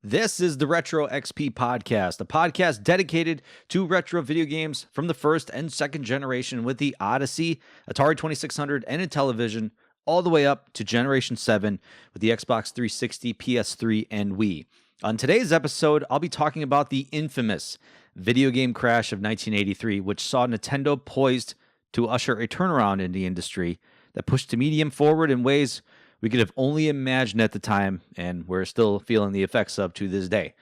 This is the Retro XP Podcast, a podcast dedicated to retro video games from the first and second generation with the Odyssey, Atari 2600, and Intellivision, all the way up to Generation 7 with the Xbox 360, PS3, and Wii. On today's episode, I'll be talking about the infamous video game crash of 1983, which saw Nintendo poised to usher a turnaround in the industry that pushed the medium forward in ways we could have only imagined at the time, and we're still feeling the effects of to this day.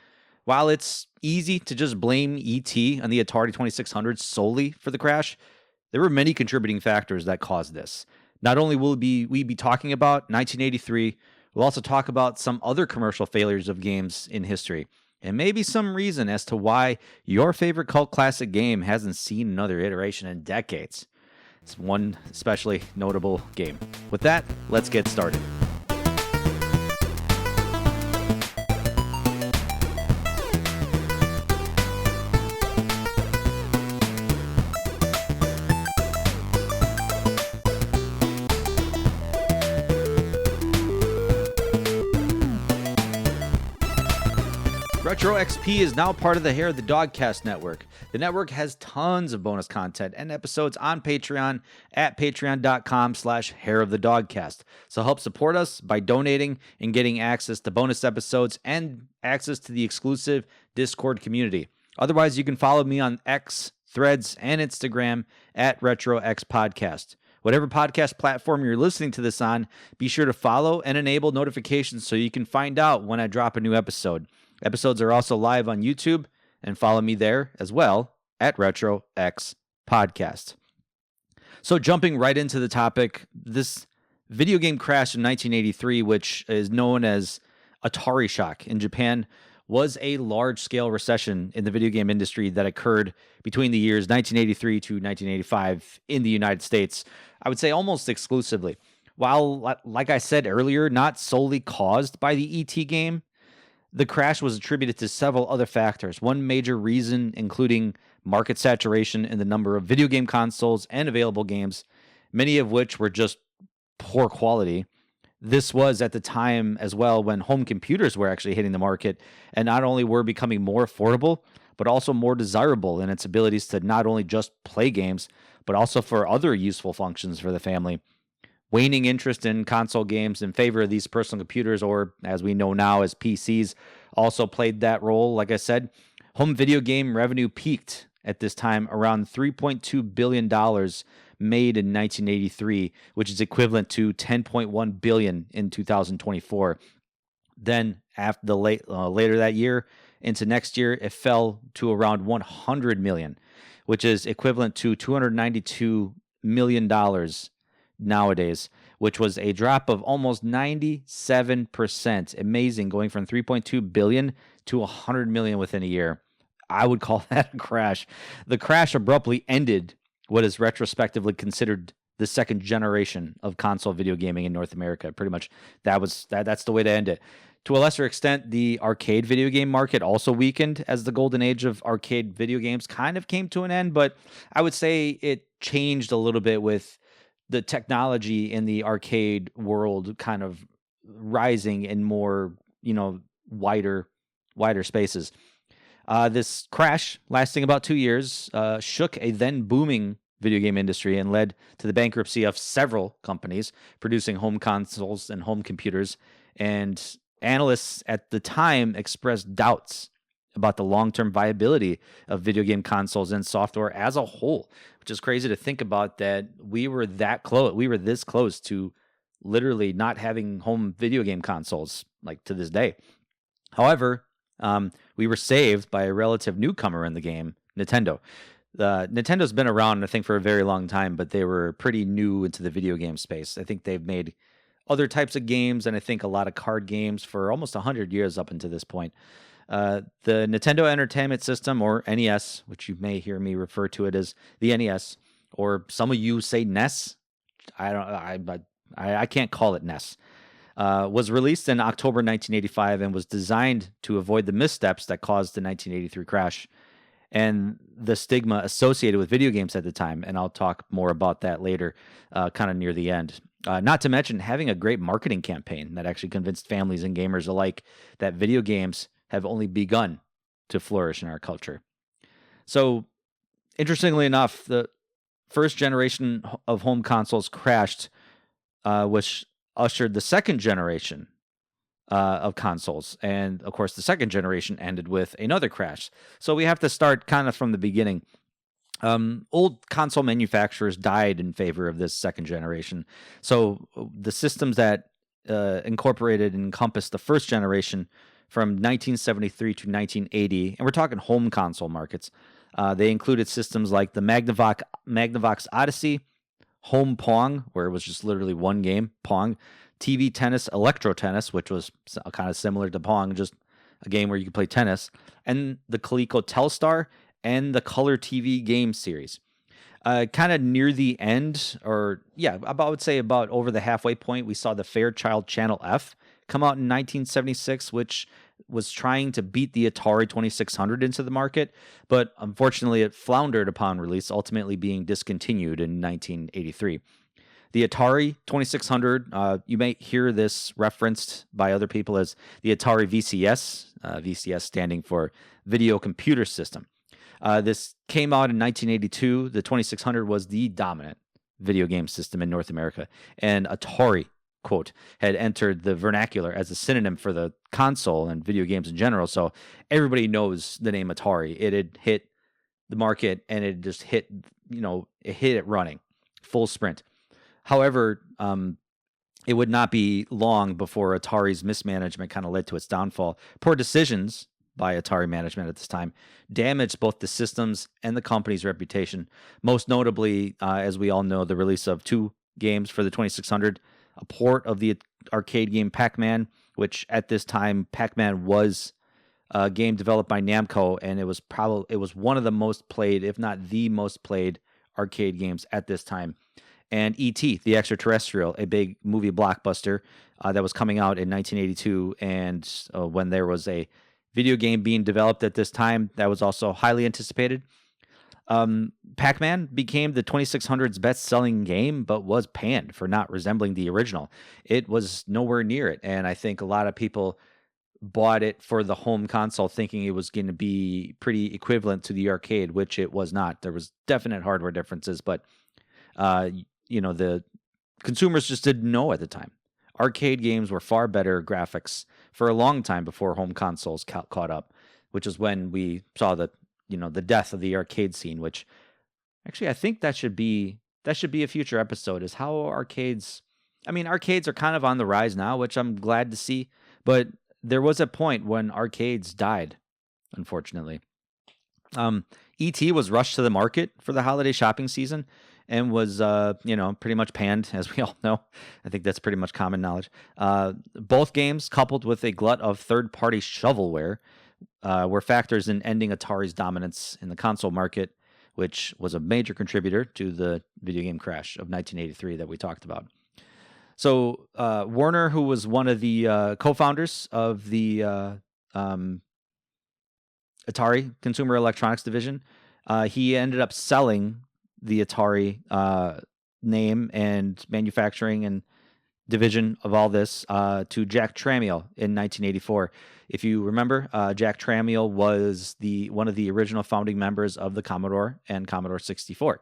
While it's easy to just blame E.T. and the Atari 2600 solely for the crash, there were many contributing factors that caused this. Not only will we be talking about 1983, we'll also talk about some other commercial failures of games in history, and maybe some reason as to why your favorite cult classic game hasn't seen another iteration in decades. It's one especially notable game. With that, let's get started. Retro XP is now part of the Hair of the Dogcast network. The network has tons of bonus content and episodes on Patreon at patreon.com/hairofthedogcast. So help support us by donating and getting access to bonus episodes and access to the exclusive Discord community. Otherwise, you can follow me on X, Threads, and Instagram at RetroXPodcast. Whatever podcast platform you're listening to this on, be sure to follow and enable notifications so you can find out when I drop a new episode. Episodes are also live on YouTube, and follow me there as well at RetroXPodcast. So jumping right into the topic, this video game crash in 1983, which is known as Atari Shock in Japan, was a large-scale recession in the video game industry that occurred between the years 1983 to 1985 in the United States, I would say almost exclusively. While, like I said earlier, not solely caused by the E.T. game, the crash was attributed to several other factors. One major reason including market saturation in the number of video game consoles and available games, many of which were just poor quality. This was at the time as well when home computers were actually hitting the market and not only were becoming more affordable, but also more desirable in its abilities to not only just play games, but also for other useful functions for the family. Waning interest in console games in favor of these personal computers, or as we know now as PCs, also played that role. Like I said, home video game revenue peaked at this time around $3.2 billion made in 1983, which is equivalent to $10.1 billion in 2024. Then after the later that year into next year, it fell to around $100 million, which is equivalent to $292 million nowadays, which was a drop of almost 97%. Amazing, going from 3.2 billion to 100 million within a year. I would call that a crash. The crash abruptly ended what is retrospectively considered the second generation of console video gaming in North America. Pretty much that's the way to end it. To a lesser extent, the arcade video game market also weakened as the golden age of arcade video games kind of came to an end, but I would say it changed a little bit with the technology in the arcade world kind of rising in more, wider spaces. This crash, lasting about 2 years, shook a then booming video game industry and led to the bankruptcy of several companies producing home consoles and home computers. And analysts at the time expressed doubts about the long-term viability of video game consoles and software as a whole, which is crazy to think about that we were that close. We were this close to literally not having home video game consoles, like to this day. However, we were saved by a relative newcomer in the game, Nintendo. Nintendo's been around, I think, for a very long time, but they were pretty new into the video game space. I think they've made other types of games, and I think a lot of card games for almost 100 years up until this point. The Nintendo Entertainment System, or NES, which you may hear me refer to it as the NES, or some of you say NES. I can't call it NES. Was released in October 1985 and was designed to avoid the missteps that caused the 1983 crash and the stigma associated with video games at the time. And I'll talk more about that later, kind of near the end. Not to mention having a great marketing campaign that actually convinced families and gamers alike that video games have only begun to flourish in our culture. So, interestingly enough, the first generation of home consoles crashed, which ushered the second generation of consoles. And of course, the second generation ended with another crash. So we have to start kind of from the beginning. Old console manufacturers died in favor of this second generation. So the systems that incorporated and encompassed the first generation from 1973 to 1980, and we're talking home console markets, they included systems like the Magnavox Odyssey, Home Pong, where it was just literally one game, Pong, TV Tennis, Electro Tennis, which was kind of similar to Pong, just a game where you could play tennis, and the Coleco Telstar and the Color TV game series. Kind of near the end, or I would say about over the halfway point, we saw the Fairchild Channel F come out in 1976, which was trying to beat the Atari 2600 into the market, but unfortunately it floundered upon release, ultimately being discontinued in 1983. The Atari 2600, you may hear this referenced by other people as the Atari VCS, VCS standing for Video Computer System. This came out in 1982. The 2600 was the dominant video game system in North America, and Atari, quote, had entered the vernacular as a synonym for the console and video games in general. So everybody knows the name Atari. It had hit the market, and it just hit, it hit it running, full sprint. However, it would not be long before Atari's mismanagement kind of led to its downfall. Poor decisions by Atari management at this time damaged both the systems and the company's reputation. Most notably, as we all know, the release of 2 games for the 2600, a port of the arcade game Pac-Man, which at this time, Pac-Man was a game developed by Namco, and it was one of the most played, if not the most played, arcade games at this time. And E.T., the Extraterrestrial, a big movie blockbuster that was coming out in 1982, and when there was a video game being developed at this time that was also highly anticipated. Pac-Man became the 2600's best-selling game, but was panned for not resembling the original. It was nowhere near it, and I think a lot of people bought it for the home console thinking it was going to be pretty equivalent to the arcade, which it was not. There was definite hardware differences, but the consumers just didn't know at the time. Arcade games were far better graphics for a long time before home consoles caught up, which is when we saw the death of the arcade scene, which actually I think that should be a future episode, is how arcades are kind of on the rise now, which I'm glad to see, but there was a point when arcades died, unfortunately. E.T. was rushed to the market for the holiday shopping season and was, pretty much panned, as we all know. I think that's pretty much common knowledge. Both games, coupled with a glut of third-party shovelware, were factors in ending Atari's dominance in the console market, which was a major contributor to the video game crash of 1983 that we talked about. So Warner, who was one of the co-founders of the Atari Consumer Electronics Division, he ended up selling the Atari name and manufacturing and division of all this to Jack Tramiel in 1984. If you remember, Jack Tramiel was one of the original founding members of the Commodore and Commodore 64.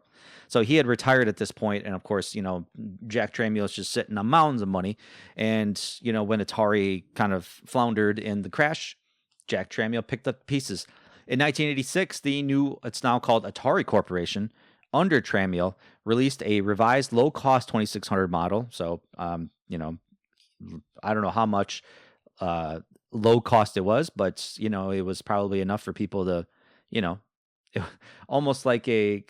So he had retired at this point, and of course, Jack Tramiel is just sitting on mounds of money. And when Atari kind of floundered in the crash, Jack Tramiel picked up the pieces. In 1986, it's now called Atari Corporation, under Tramiel, released a revised low-cost 2600 model. So, I don't know how much low cost it was, but, it was probably enough for people to, almost like a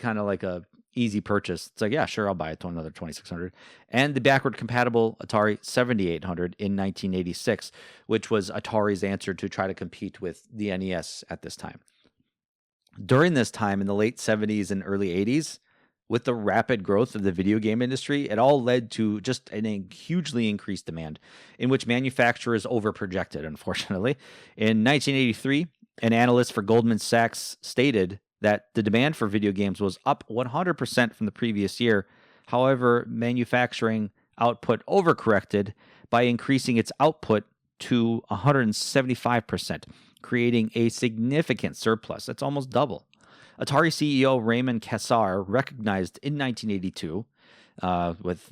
easy purchase. It's like, yeah, sure, I'll buy another 2600. And the backward compatible Atari 7800 in 1986, which was Atari's answer to try to compete with the NES at this time. During this time in the late 70s and early 80s, with the rapid growth of the video game industry, it all led to just a hugely increased demand, in which manufacturers overprojected, unfortunately. In 1983, an analyst for Goldman Sachs stated that the demand for video games was up 100% from the previous year. However, manufacturing output overcorrected by increasing its output to 175%. creating a significant surplus. That's almost double. Atari CEO Raymond Kassar recognized in 1982, with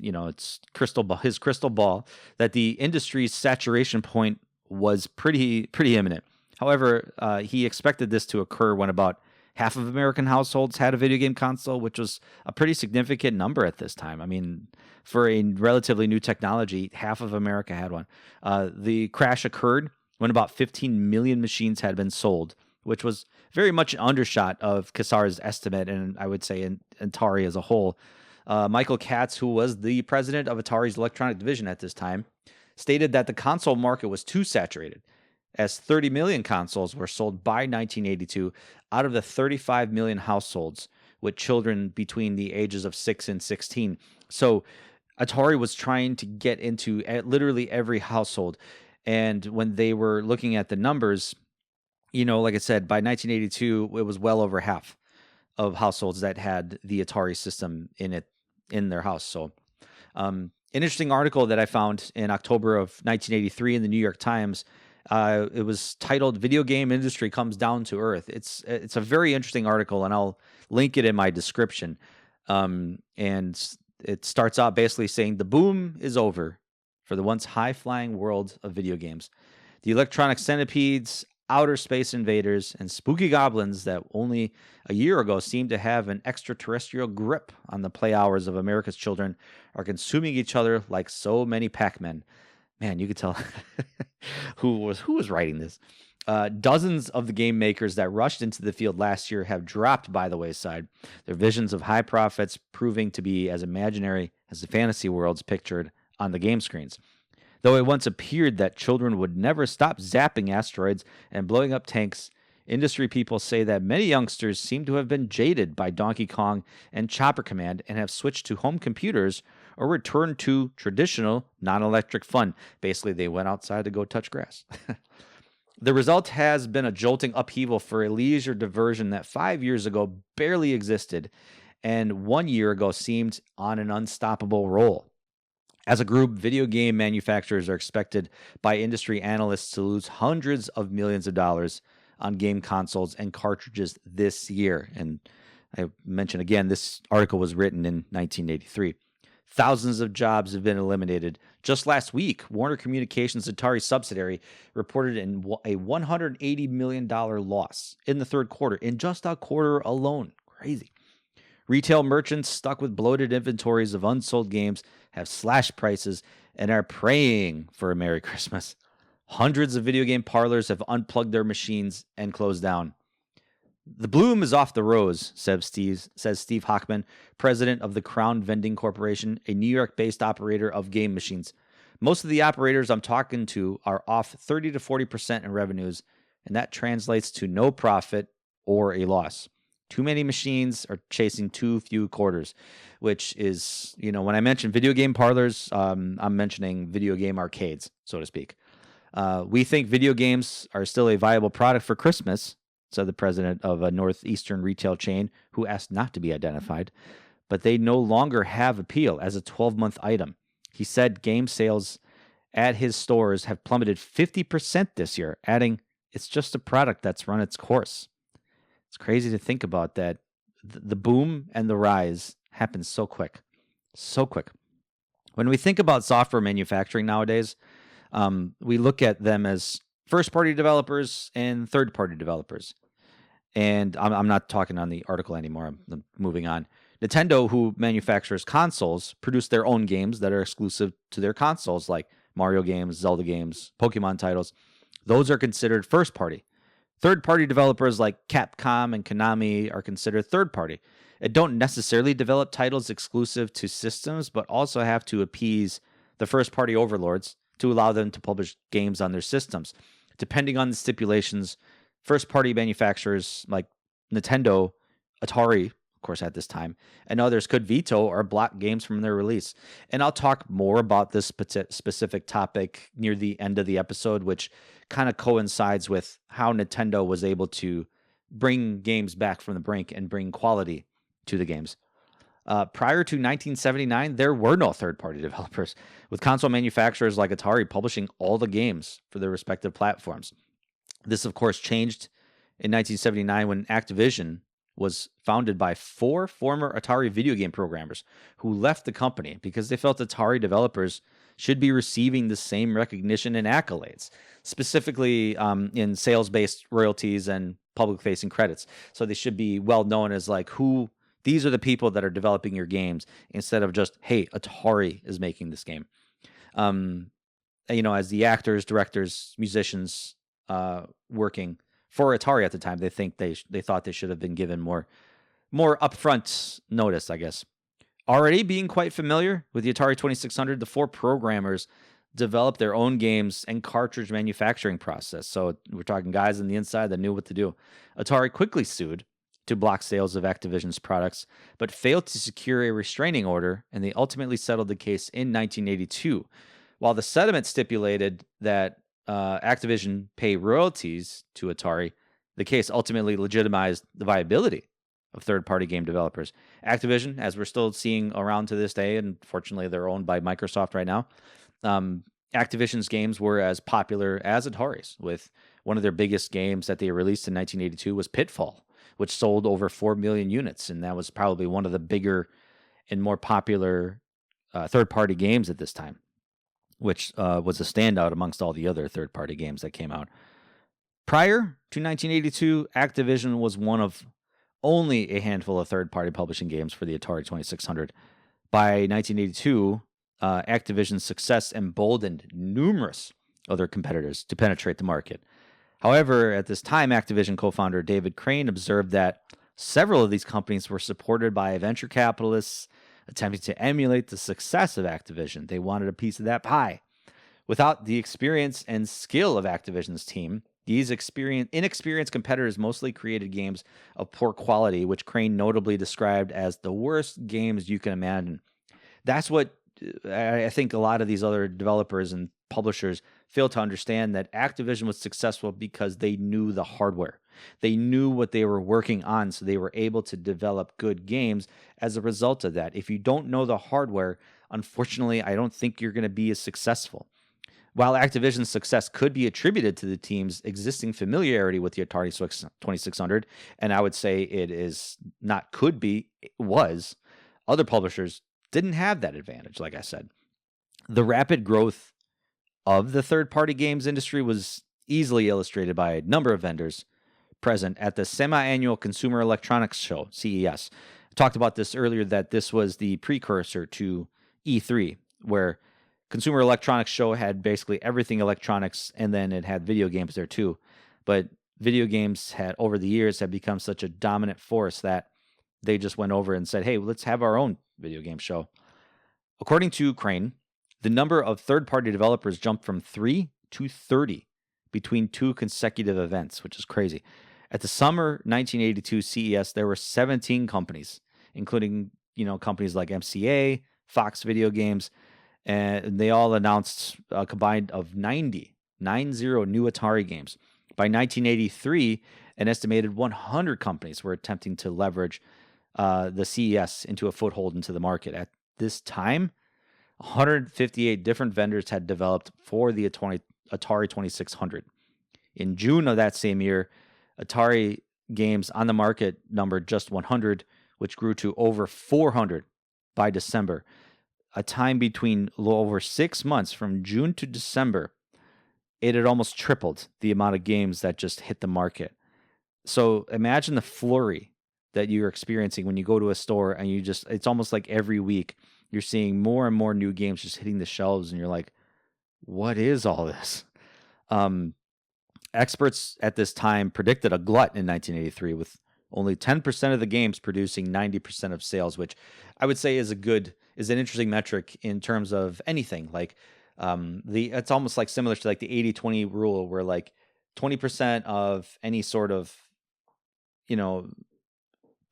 his crystal ball, that the industry's saturation point was pretty imminent. However, he expected this to occur when about half of American households had a video game console, which was a pretty significant number at this time. I mean, for a relatively new technology, half of America had one. The crash occurred when about 15 million machines had been sold, which was very much an undershot of Kassar's estimate, and I would say in Atari as a whole. Michael Katz, who was the president of Atari's electronic division at this time, stated that the console market was too saturated, as 30 million consoles were sold by 1982 out of the 35 million households with children between the ages of 6 and 16. So Atari was trying to get into literally every household. And when they were looking at the numbers, like I said, by 1982, it was well over half of households that had the Atari system in their house. So an interesting article that I found in October of 1983 in the New York Times, it was titled "Video Game Industry Comes Down to Earth." It's a very interesting article, and I'll link it in my description. And it starts out basically saying the boom is over for the once high-flying world of video games. The electronic centipedes, outer space invaders, and spooky goblins that only a year ago seemed to have an extraterrestrial grip on the play hours of America's children are consuming each other like so many Pac-Men. Man, you could tell who was writing this. Dozens of the game makers that rushed into the field last year have dropped by the wayside, their visions of high profits proving to be as imaginary as the fantasy worlds pictured on the game screens. Though it once appeared that children would never stop zapping asteroids and blowing up tanks, industry people say that many youngsters seem to have been jaded by Donkey Kong and Chopper Command and have switched to home computers or returned to traditional non-electric fun. Basically, they went outside to go touch grass. The result has been a jolting upheaval for a leisure diversion that 5 years ago barely existed and 1 year ago seemed on an unstoppable roll. As a group, video game manufacturers are expected by industry analysts to lose hundreds of millions of dollars on game consoles and cartridges this year. And I mention again, this article was written in 1983. Thousands of jobs have been eliminated. Just last week, Warner Communications' Atari subsidiary reported a $180 million loss in the third quarter, in just a quarter alone. Crazy. Retail merchants stuck with bloated inventories of unsold games have slashed prices and are praying for a Merry Christmas. Hundreds of video game parlors have unplugged their machines and closed down. The bloom is off the rose, says Steve Hockman, president of the Crown Vending Corporation, a New York-based operator of game machines. Most of the operators I'm talking to are off 30 to 40% in revenues, and that translates to no profit or a loss. Too many machines are chasing too few quarters, which is, when I mention video game parlors, I'm mentioning video game arcades, so to speak. We think video games are still a viable product for Christmas, said the president of a northeastern retail chain who asked not to be identified, but they no longer have appeal as a 12-month item. He said game sales at his stores have plummeted 50% this year, adding, "It's just a product that's run its course." It's crazy to think about that. The boom and the rise happens so quick. So quick. When we think about software manufacturing nowadays, we look at them as first-party developers and third-party developers. And I'm not talking on the article anymore. I'm moving on. Nintendo, who manufactures consoles, produce their own games that are exclusive to their consoles, like Mario games, Zelda games, Pokemon titles. Those are considered first-party. Third-party developers like Capcom and Konami are considered third-party. They don't necessarily develop titles exclusive to systems, but also have to appease the first-party overlords to allow them to publish games on their systems. Depending on the stipulations, first-party manufacturers like Nintendo, Atari, of course at this time, and others could veto or block games from their release. And I'll talk more about this specific topic near the end of the episode, which kind of coincides with how Nintendo was able to bring games back from the brink and bring quality to the games. Prior to 1979, there were no third-party developers, with console manufacturers like Atari publishing all the games for their respective platforms. This, of course, changed in 1979 when Activision was founded by 4 former Atari video game programmers who left the company because they felt Atari developers should be receiving the same recognition and accolades, specifically in sales-based royalties and public-facing credits. So they should be well known as like who these are the people that are developing your games instead of just, hey, Atari is making this game. As the actors, directors, musicians working for Atari at the time, they thought they should have been given more upfront notice, I guess. Already being quite familiar with the Atari 2600, the 4 programmers developed their own games and cartridge manufacturing process. So we're talking guys on the inside that knew what to do. Atari quickly sued to block sales of Activision's products, but failed to secure a restraining order, and they ultimately settled the case in 1982. While the settlement stipulated that Activision pay royalties to Atari, the case ultimately legitimized the viability of third-party game developers. Activision, as we're still seeing around to this day, and fortunately they're owned by Microsoft right now, Activision's games were as popular as Atari's, with one of their biggest games that they released in 1982 was Pitfall, which sold over 4 million units, and that was probably one of the bigger and more popular third-party games at this time, which was a standout amongst all the other third-party games that came out. Prior to 1982, Activision was one of only a handful of third-party publishing games for the Atari 2600. By 1982, Activision's success emboldened numerous other competitors to penetrate the market. However, at this time, Activision co-founder David Crane observed that several of these companies were supported by venture capitalists attempting to emulate the success of Activision. They wanted a piece of that pie. Without the experience and skill of Activision's team, these inexperienced competitors mostly created games of poor quality, which Crane notably described as the worst games you can imagine. That's what I think a lot of these other developers and publishers fail to understand, that Activision was successful because they knew the hardware. They knew what they were working on, so they were able to develop good games as a result of that. If you don't know the hardware, unfortunately, I don't think you're going to be as successful. While Activision's success could be attributed to the team's existing familiarity with the Atari 2600, and I would say it is not could be, it was, other publishers didn't have that advantage, like I said. The rapid growth of the third-party games industry was easily illustrated by a number of vendors present at the semi-annual Consumer Electronics Show, CES. I talked about this earlier, that this was the precursor to E3, where Consumer Electronics Show had basically everything electronics, and then it had video games there too. But video games had, over the years, have become such a dominant force that they just went over and said, hey, let's have our own video game show. According to Crane, the number of third-party developers jumped from 3 to 30 between 2 consecutive events, which is crazy. At the summer 1982 CES, there were 17 companies, including companies like MCA, Fox Video Games, and they all announced a combined of 90 new Atari games. By 1983, an estimated 100 companies were attempting to leverage the CES into a foothold into the market. At this time, 158 different vendors had developed for the Atari 2600. In June of that same year, Atari games on the market numbered just 100, which grew to over 400 by December. A time between over 6 months, from June to December, it had almost tripled the amount of games that just hit the market. So imagine the flurry that you're experiencing when you go to a store and it's almost like every week you're seeing more and more new games just hitting the shelves, and you're like, what is all this? Experts at this time predicted a glut in 1983, with only 10% of the games producing 90% of sales, which I would say is an interesting metric in terms of anything. Like it's almost like similar to like the 80-20 rule, where like 20% of any sort of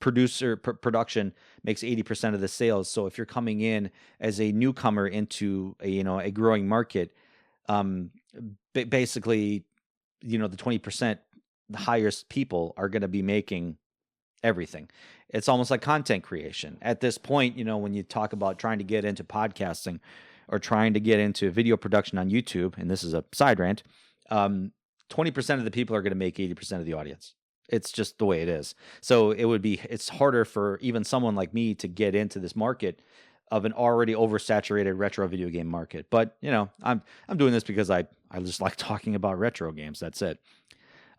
production makes 80% of the sales. So if you're coming in as a newcomer into a growing market, basically the 20% the highest people are going to be making everything. It's almost like content creation. At this point, when you talk about trying to get into podcasting or trying to get into video production on YouTube, and this is a side rant, 20% of the people are going to make 80% of the audience. It's just the way it is. So it's harder for even someone like me to get into this market of an already oversaturated retro video game market. But, I'm doing this because I just like talking about retro games. That's it.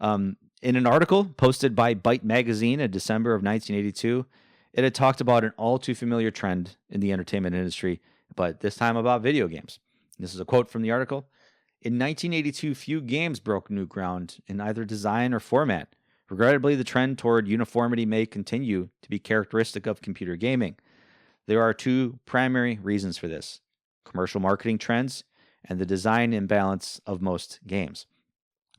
In an article posted by Byte Magazine in December of 1982, it had talked about an all too familiar trend in the entertainment industry, but this time about video games. This is a quote from the article. In 1982, few games broke new ground in either design or format. Regrettably, the trend toward uniformity may continue to be characteristic of computer gaming. There are two primary reasons for this: commercial marketing trends and the design imbalance of most games.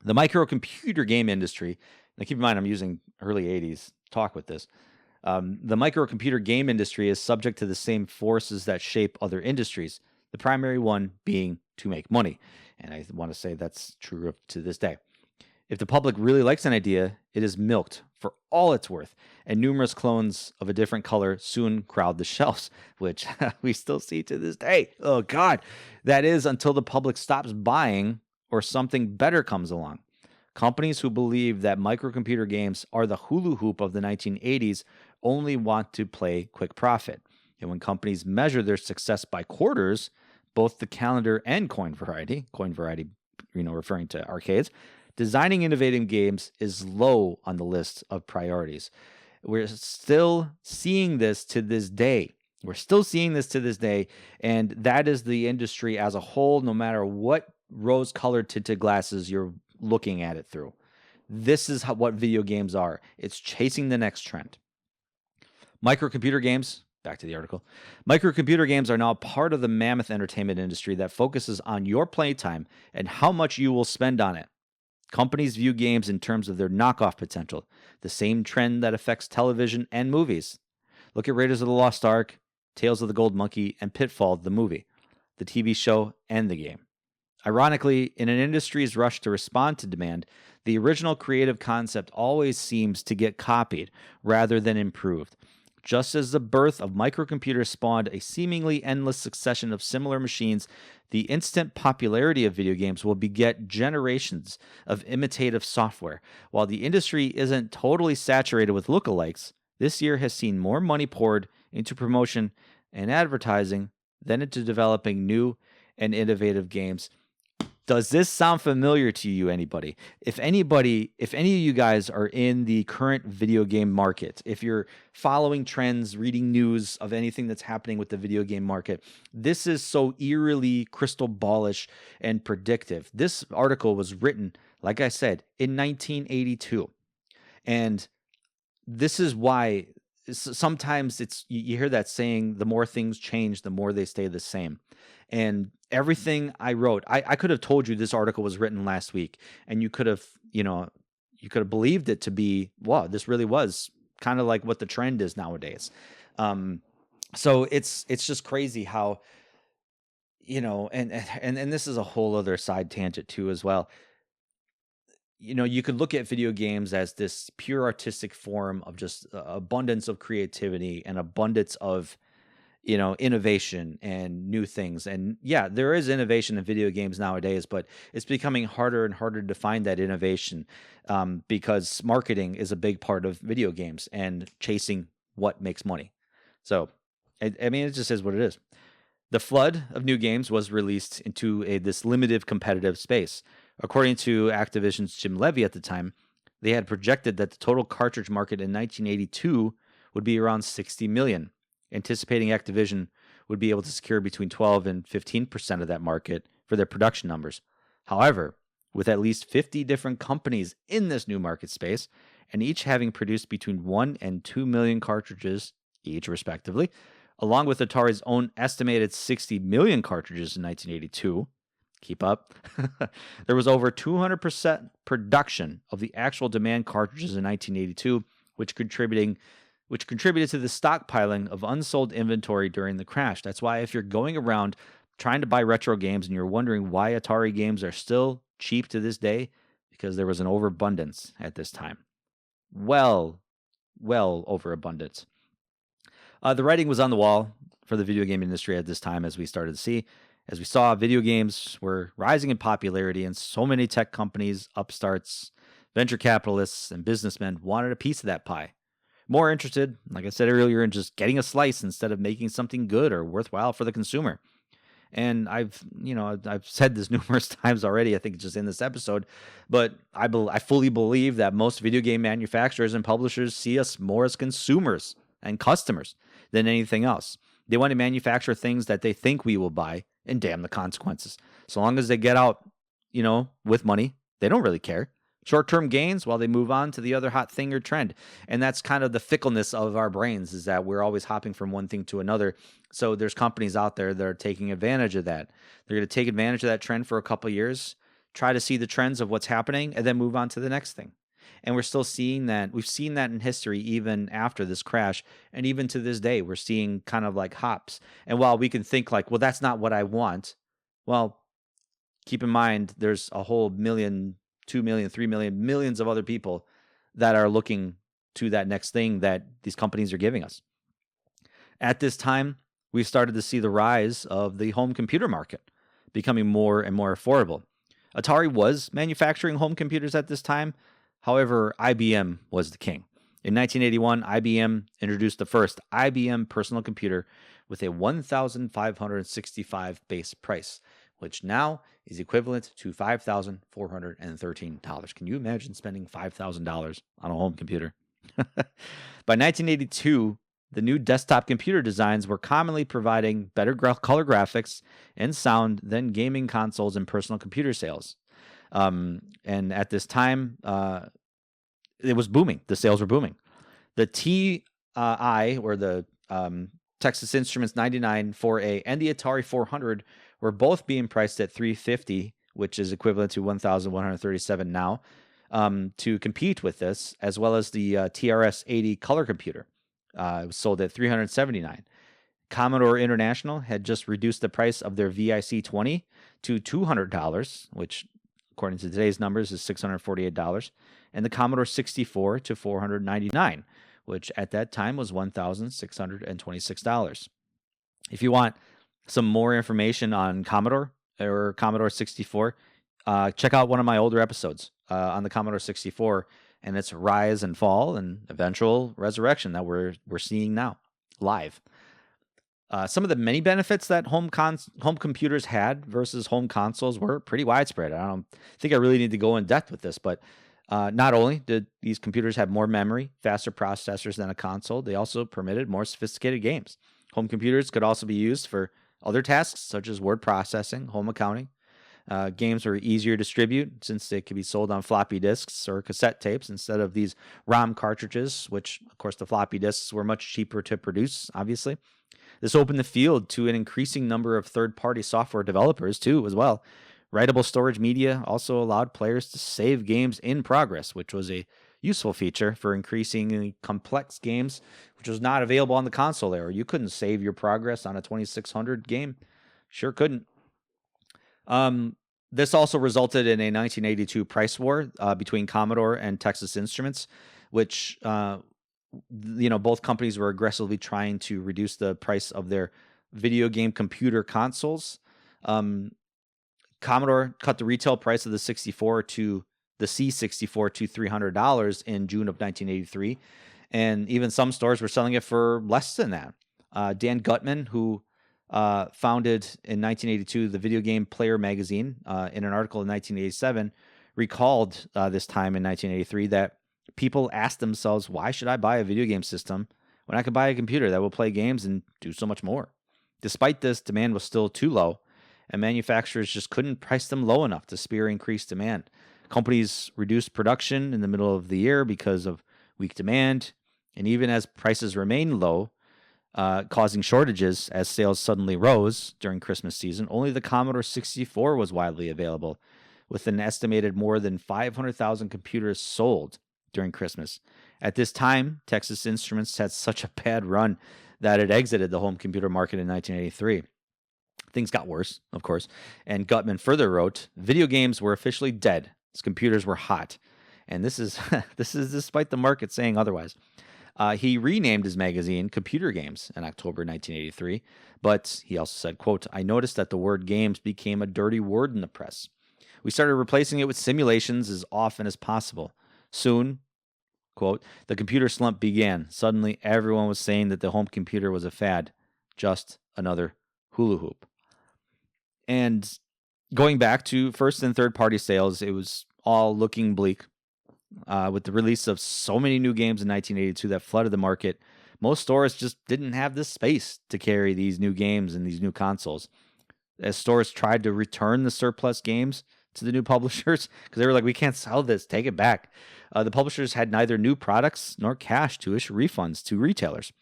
The microcomputer game industry, now keep in mind I'm using early 80s talk with this, the microcomputer game industry is subject to the same forces that shape other industries, the primary one being to make money. And I want to say that's true to this day. If the public really likes an idea, it is milked for all it's worth, and numerous clones of a different color soon crowd the shelves, which we still see to this day. Oh, God. That is until the public stops buying or something better comes along. Companies who believe that microcomputer games are the hula hoop of the 1980s only want to play quick profit. And when companies measure their success by quarters, both the calendar and coin variety, referring to arcades, designing innovative games is low on the list of priorities. We're still seeing this to this day. And that is the industry as a whole, no matter what rose-colored tinted glasses you're looking at it through. This is what video games are. It's chasing the next trend. Microcomputer games, back to the article. Microcomputer games are now part of the mammoth entertainment industry that focuses on your playtime and how much you will spend on it. Companies view games in terms of their knockoff potential, the same trend that affects television and movies. Look at Raiders of the Lost Ark, Tales of the Gold Monkey, and Pitfall, the movie, the TV show, and the game. Ironically, in an industry's rush to respond to demand, the original creative concept always seems to get copied rather than improved. Just as the birth of microcomputers spawned a seemingly endless succession of similar machines, the instant popularity of video games will beget generations of imitative software. While the industry isn't totally saturated with lookalikes, this year has seen more money poured into promotion and advertising than into developing new and innovative games. Does this sound familiar to you, anybody? If any of you guys are in the current video game market, if you're following trends, reading news of anything that's happening with the video game market, this is so eerily crystal ballish and predictive. This article was written, like I said, in 1982. And this is why sometimes you hear that saying, the more things change, the more they stay the same. And everything I wrote, I could have told you this article was written last week, and you could have believed it to be, wow, this really was kind of like what the trend is nowadays. So it's just crazy how, and this is a whole other side tangent too as well. You could look at video games as this pure artistic form of just abundance of creativity and abundance of, innovation and new things. And yeah, there is innovation in video games nowadays, but it's becoming harder and harder to find that innovation because marketing is a big part of video games and chasing what makes money. So, it just is what it is. The flood of new games was released into this limited competitive space. According to Activision's Jim Levy at the time, they had projected that the total cartridge market in 1982 would be around 60 million, anticipating Activision would be able to secure between 12 and 15% of that market for their production numbers. However, with at least 50 different companies in this new market space, and each having produced between 1 and 2 million cartridges each, respectively, along with Atari's own estimated 60 million cartridges in 1982, keep up, there was over 200% production of the actual demand cartridges in 1982, which contributed to the stockpiling of unsold inventory during the crash. That's why if you're going around trying to buy retro games and you're wondering why Atari games are still cheap to this day, because there was an overabundance at this time. Well overabundance. The writing was on the wall for the video game industry at this time, as we started to see, As we saw, video games were rising in popularity, and so many tech companies, upstarts, venture capitalists, and businessmen wanted a piece of that pie. More interested, like I said earlier, in just getting a slice instead of making something good or worthwhile for the consumer. And I've said this numerous times already. I think just in this episode, but I fully believe that most video game manufacturers and publishers see us more as consumers and customers than anything else. They want to manufacture things that they think we will buy, and damn the consequences. So long as they get out, with money, they don't really care. Short-term gains while they move on to the other hot thing or trend. And that's kind of the fickleness of our brains, is that we're always hopping from one thing to another. So there's companies out there that are taking advantage of that. They're going to take advantage of that trend for a couple of years, try to see the trends of what's happening, and then move on to the next thing. And we're still seeing that. We've seen that in history even after this crash. And even to this day, we're seeing kind of like hops. And while we can think like, well, that's not what I want. Well, keep in mind, there's a whole million, 2 million, 3 million, millions of other people that are looking to that next thing that these companies are giving us. At this time, we started to see the rise of the home computer market becoming more and more affordable. Atari was manufacturing home computers at this time. However, IBM was the king. In 1981, IBM introduced the first IBM personal computer with a $1,565 base price, which now is equivalent to $5,413. Can you imagine spending $5,000 on a home computer? By 1982, the new desktop computer designs were commonly providing better color graphics and sound than gaming consoles and personal computer sales. And at this time, it was booming. The sales were booming. The TI, or the Texas Instruments 99 4A, and the Atari 400 were both being priced at $350, which is equivalent to $1,137 now, to compete with this, as well as the TRS 80 color computer. It was sold at $379. Commodore International had just reduced the price of their VIC 20 to $200, which, according to today's numbers, is $648, and the Commodore 64 to $499, which at that time was $1,626. If you want some more information on Commodore or Commodore 64, check out one of my older episodes on the Commodore 64 and its rise and fall and eventual resurrection that we're seeing now live. Some of the many benefits that home computers had versus home consoles were pretty widespread. I don't think I really need to go in depth with this, but not only did these computers have more memory, faster processors than a console, they also permitted more sophisticated games. Home computers could also be used for other tasks such as word processing, home accounting. Games were easier to distribute since they could be sold on floppy disks or cassette tapes instead of these ROM cartridges, which, of course, the floppy disks were much cheaper to produce, obviously. This opened the field to an increasing number of third-party software developers, too, as well. Writable storage media also allowed players to save games in progress, which was a useful feature for increasingly complex games, which was not available on the console era. You couldn't save your progress on a 2600 game. Sure couldn't. This also resulted in a 1982 price war between Commodore and Texas Instruments, which both companies were aggressively trying to reduce the price of their video game computer consoles. Commodore cut the retail price of the C64 to $300 in June of 1983, and even some stores were selling it for less than that. Dan Gutman, who founded in 1982 the Video Game Player magazine, in an article in 1987, recalled this time in 1983 that people asked themselves, why should I buy a video game system when I could buy a computer that will play games and do so much more? Despite this, demand was still too low, and manufacturers just couldn't price them low enough to spur increased demand. Companies reduced production in the middle of the year because of weak demand, and even as prices remained low, causing shortages as sales suddenly rose during Christmas season, only the Commodore 64 was widely available, with an estimated more than 500,000 computers sold during Christmas. At this time, Texas Instruments had such a bad run that it exited the home computer market in 1983. Things got worse, of course, and Gutman further wrote, video games were officially dead as computers were hot. And this is this is despite the market saying otherwise. He renamed his magazine Computer Games in October 1983, but he also said, quote, "I noticed that the word games became a dirty word in the press. We started replacing it with simulations as often as possible. Soon, quote, the computer slump began. Suddenly, everyone was saying that the home computer was a fad, just another hula hoop." And going back to first and third party sales, it was all looking bleak. With the release of so many new games in 1982 that flooded the market, most stores just didn't have the space to carry these new games and these new consoles. As stores tried to return the surplus games to the new publishers, because they were like, "We can't sell this, take it back." The publishers had neither new products nor cash to issue refunds to retailers.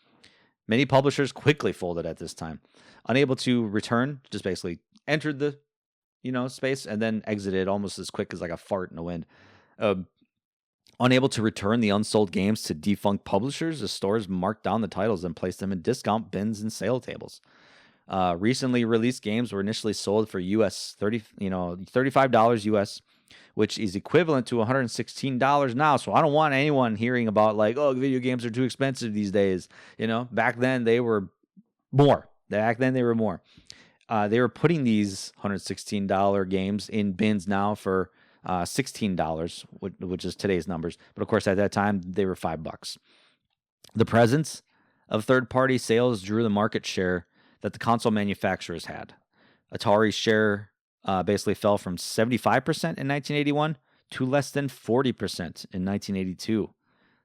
Many publishers quickly folded at this time. Unable to return, just basically entered the space and then exited almost as quick as like a fart in the wind. Unable to return the unsold games to defunct publishers, the stores marked down the titles and placed them in discount bins and sale tables. Recently released games were initially sold for $35 US, which is equivalent to $116 now. So I don't want anyone hearing about like, oh, video games are too expensive these days. Back then they were more. They were putting these $116 games in bins now for $16, which is today's numbers. But of course, at that time, they were $5. The presence of third-party sales drew the market share that the console manufacturers had. Atari's share basically fell from 75% in 1981 to less than 40% in 1982.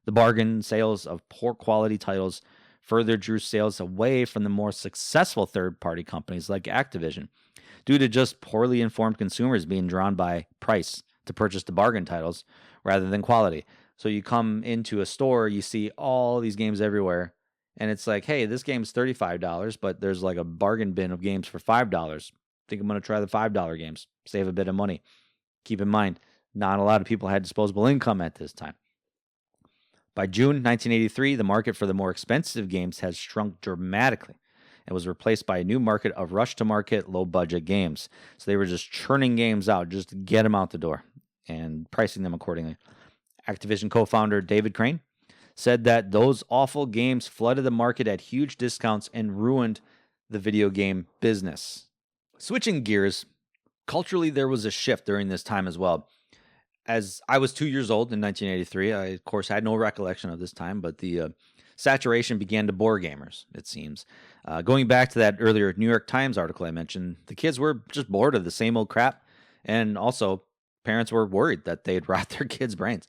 The bargain sales of poor quality titles further drew sales away from the more successful third-party companies like Activision, due to just poorly informed consumers being drawn by price to purchase the bargain titles rather than quality. So you come into a store, you see all these games everywhere, and it's like, hey, this game's $35, but there's like a bargain bin of games for $5. Think I'm going to try the $5 games, save a bit of money. Keep in mind, not a lot of people had disposable income at this time. By June 1983, the market for the more expensive games has shrunk dramatically and was replaced by a new market of rush-to-market, low-budget games. So they were just churning games out just to get them out the door and pricing them accordingly. Activision co-founder David Crane said that those awful games flooded the market at huge discounts and ruined the video game business. Switching gears, culturally there was a shift during this time as well. As I was 2 years old in 1983, I, of course, had no recollection of this time, but the saturation began to bore gamers, it seems. Going back to that earlier New York Times article I mentioned, the kids were just bored of the same old crap, and also parents were worried that they'd rot their kids' brains.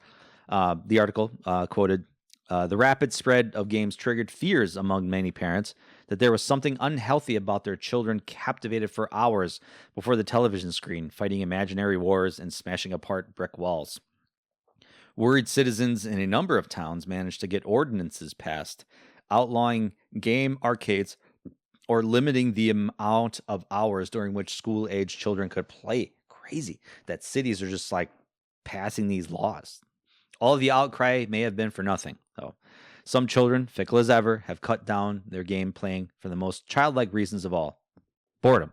The article quoted, "The rapid spread of games triggered fears among many parents that there was something unhealthy about their children captivated for hours before the television screen, fighting imaginary wars and smashing apart brick walls. Worried citizens in a number of towns managed to get ordinances passed, outlawing game arcades or limiting the amount of hours during which school-age children could play." Crazy that cities are just like passing these laws. All of the outcry may have been for nothing, though. Some children, fickle as ever, have cut down their game playing for the most childlike reasons of all: boredom.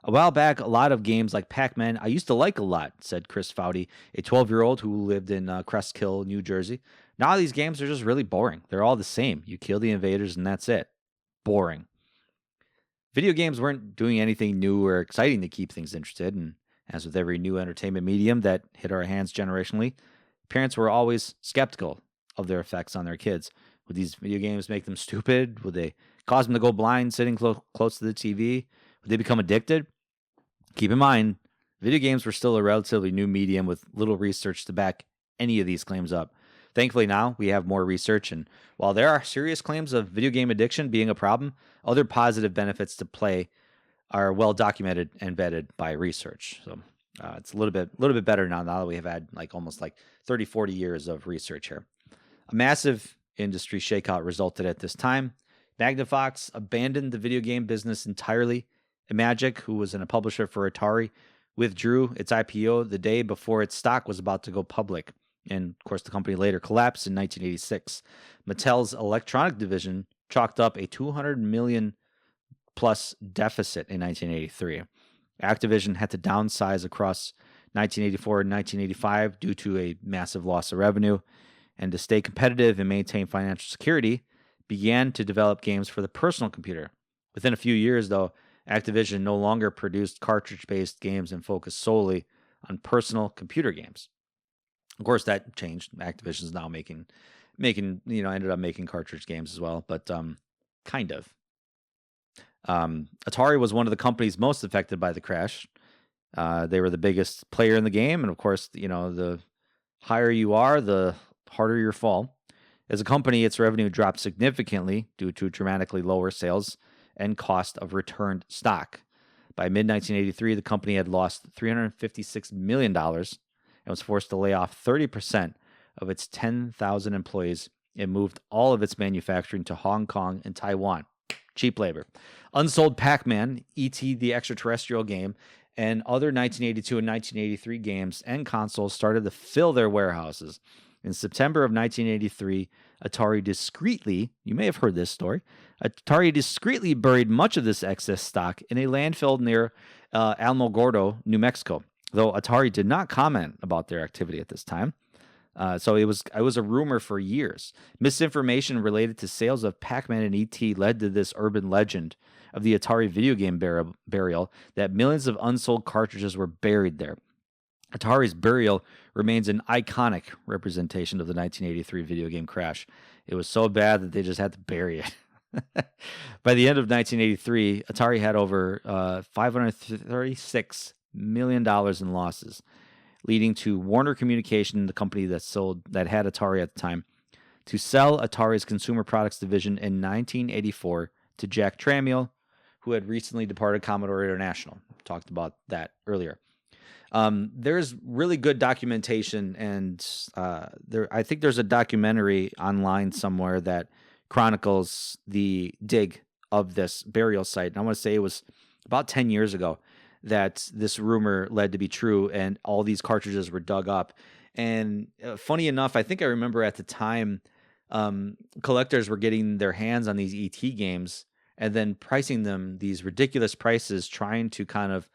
"A while back, a lot of games like Pac-Man I used to like a lot," said Chris Foudy, a 12-year-old who lived in Crestkill, New Jersey. "Now these games are just really boring. They're all the same. You kill the invaders and that's it. Boring." Video games weren't doing anything new or exciting to keep things interested, and as with every new entertainment medium that hit our hands generationally, parents were always skeptical of their effects on their kids. Would these video games make them stupid? Would they cause them to go blind sitting close to the TV? Would they become addicted? Keep in mind, video games were still a relatively new medium with little research to back any of these claims up. Thankfully now, we have more research, and while there are serious claims of video game addiction being a problem, other positive benefits to play are well documented and vetted by research. So it's a little bit better now that we have had almost 30, 40 years of research here. A massive industry shakeout resulted at this time. Magnavox abandoned the video game business entirely. Imagic, who was a publisher for Atari, withdrew its IPO the day before its stock was about to go public. And, of course, the company later collapsed in 1986. Mattel's electronic division chalked up a $200 million plus deficit in 1983. Activision had to downsize across 1984 and 1985 due to a massive loss of revenue. and to stay competitive and maintain financial security, began to develop games for the personal computer. Within a few years, though, Activision no longer produced cartridge-based games and focused solely on personal computer games. Of course, that changed. Activision's now ended up making cartridge games as well, but kind of. Atari was one of the companies most affected by the crash. They were the biggest player in the game, and of course, the higher you are, the harder your fall. As a company, its revenue dropped significantly due to dramatically lower sales and cost of returned stock. By mid-1983, the company had lost $356 million and was forced to lay off 30% of its 10,000 employees and moved all of its manufacturing to Hong Kong and Taiwan. Cheap labor. Unsold Pac-Man, E.T. the Extraterrestrial game, and other 1982 and 1983 games and consoles started to fill their warehouses. In September of 1983, Atari discreetly, you may have heard this story, Atari discreetly buried much of this excess stock in a landfill near Alamogordo, New Mexico, though Atari did not comment about their activity at this time. So it was a rumor for years. Misinformation related to sales of Pac-Man and E.T. led to this urban legend of the Atari video game burial that millions of unsold cartridges were buried there. Atari's burial remains an iconic representation of the 1983 video game crash. It was so bad that they just had to bury it. By the end of 1983, Atari had over $536 million in losses, leading to Warner Communication, the company that had Atari at the time, to sell Atari's consumer products division in 1984 to Jack Tramiel, who had recently departed Commodore International. Talked about that earlier. There's really good documentation, and I think there's a documentary online somewhere that chronicles the dig of this burial site. And I want to say it was about 10 years ago that this rumor led to be true, and all these cartridges were dug up. And funny enough, I think I remember at the time, collectors were getting their hands on these ET games and then pricing them these ridiculous prices, trying to kind of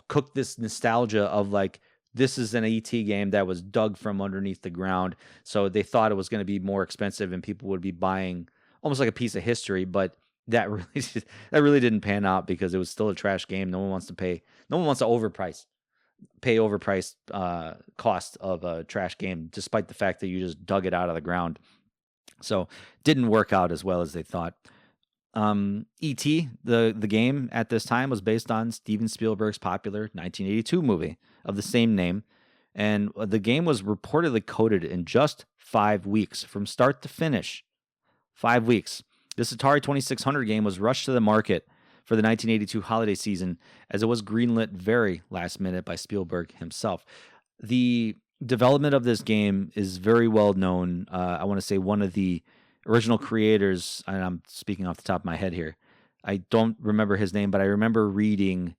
cook this nostalgia of like, this is an ET game that was dug from underneath the ground. So they thought it was going to be more expensive and people would be buying almost like a piece of history, but that really didn't pan out because it was still a trash game. No one wants to pay overpriced cost of a trash game, despite the fact that you just dug it out of the ground. So didn't work out as well as they thought. E.T., the game at this time was based on Steven Spielberg's popular 1982 movie of the same name, and the game was reportedly coded in just 5 weeks from start to finish. 5 weeks. This Atari 2600 game was rushed to the market for the 1982 holiday season, as it was greenlit very last minute by Spielberg himself. The development of this game is very well known. I want to say one of the original creators, and I'm speaking off the top of my head here, I don't remember his name, but I remember reading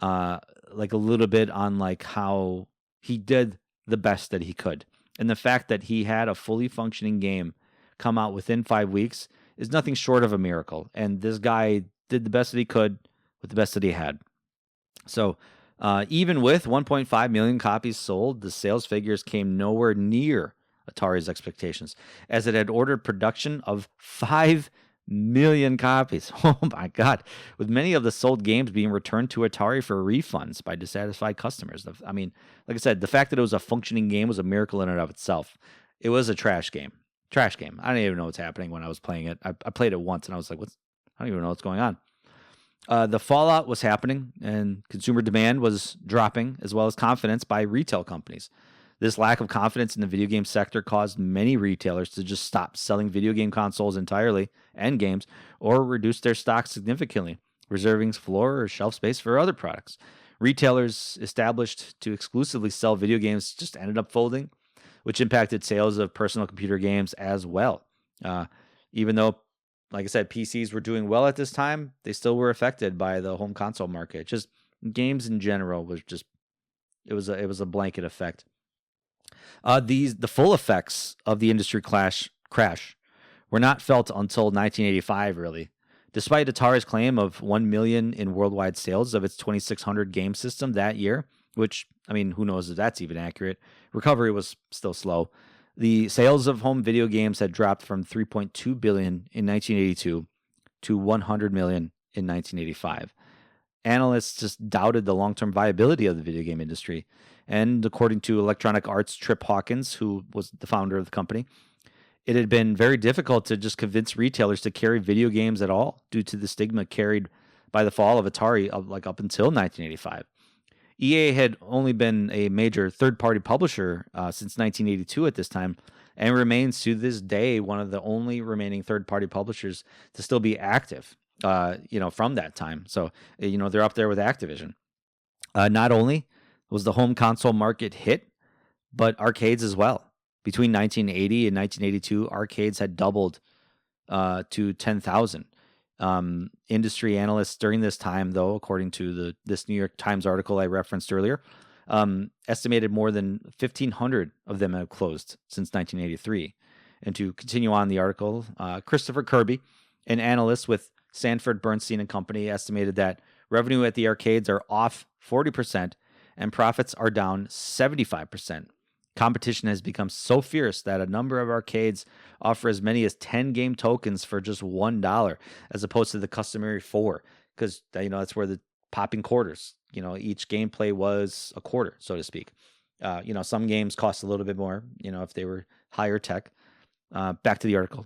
like a little bit on like how he did the best that he could. And the fact that he had a fully functioning game come out within 5 weeks is nothing short of a miracle. And this guy did the best that he could with the best that he had. So even with 1.5 million copies sold, the sales figures came nowhere near Atari's expectations, as it had ordered production of 5 million copies. Oh my God. With many of the sold games being returned to Atari for refunds by dissatisfied customers. I mean, like I said, the fact that it was a functioning game was a miracle in and of itself. It was a trash game. Trash game. I didn't even know what's happening when I was playing it. I played it once and I was like, I don't even know what's going on. The fallout was happening and consumer demand was dropping, as well as confidence by retail companies. This lack of confidence in the video game sector caused many retailers to just stop selling video game consoles entirely and games, or reduce their stock significantly, reserving floor or shelf space for other products. Retailers established to exclusively sell video games just ended up folding, which impacted sales of personal computer games as well. Even though, like I said, PCs were doing well at this time, they still were affected by the home console market. Just games in general was just, it was a blanket effect. The full effects of the industry crash were not felt until 1985, really. Despite Atari's claim of 1 million in worldwide sales of its 2600 game system that year, which, I mean, who knows if that's even accurate, recovery was still slow. The sales of home video games had dropped from 3.2 billion in 1982 to 100 million in 1985. Analysts just doubted the long-term viability of the video game industry. And according to Electronic Arts' Trip Hawkins, who was the founder of the company, it had been very difficult to just convince retailers to carry video games at all due to the stigma carried by the fall of Atari up until 1985. EA had only been a major third-party publisher since 1982 at this time, and remains to this day one of the only remaining third-party publishers to still be active, from that time. So, they're up there with Activision. Not only was the home console market hit, but arcades as well. Between 1980 and 1982, arcades had doubled to 10,000. Industry analysts during this time, though, according to this New York Times article I referenced earlier, estimated more than 1,500 of them have closed since 1983. And to continue on the article, Christopher Kirby, an analyst with Sanford Bernstein and Company, estimated that revenue at the arcades are off 40% and profits are down 75%. Competition has become so fierce that a number of arcades offer as many as 10 game tokens for just $1, as opposed to the customary 4, because that's where the popping quarters. Each gameplay was a quarter, so to speak. Some games cost a little bit more. If they were higher tech. Back to the article.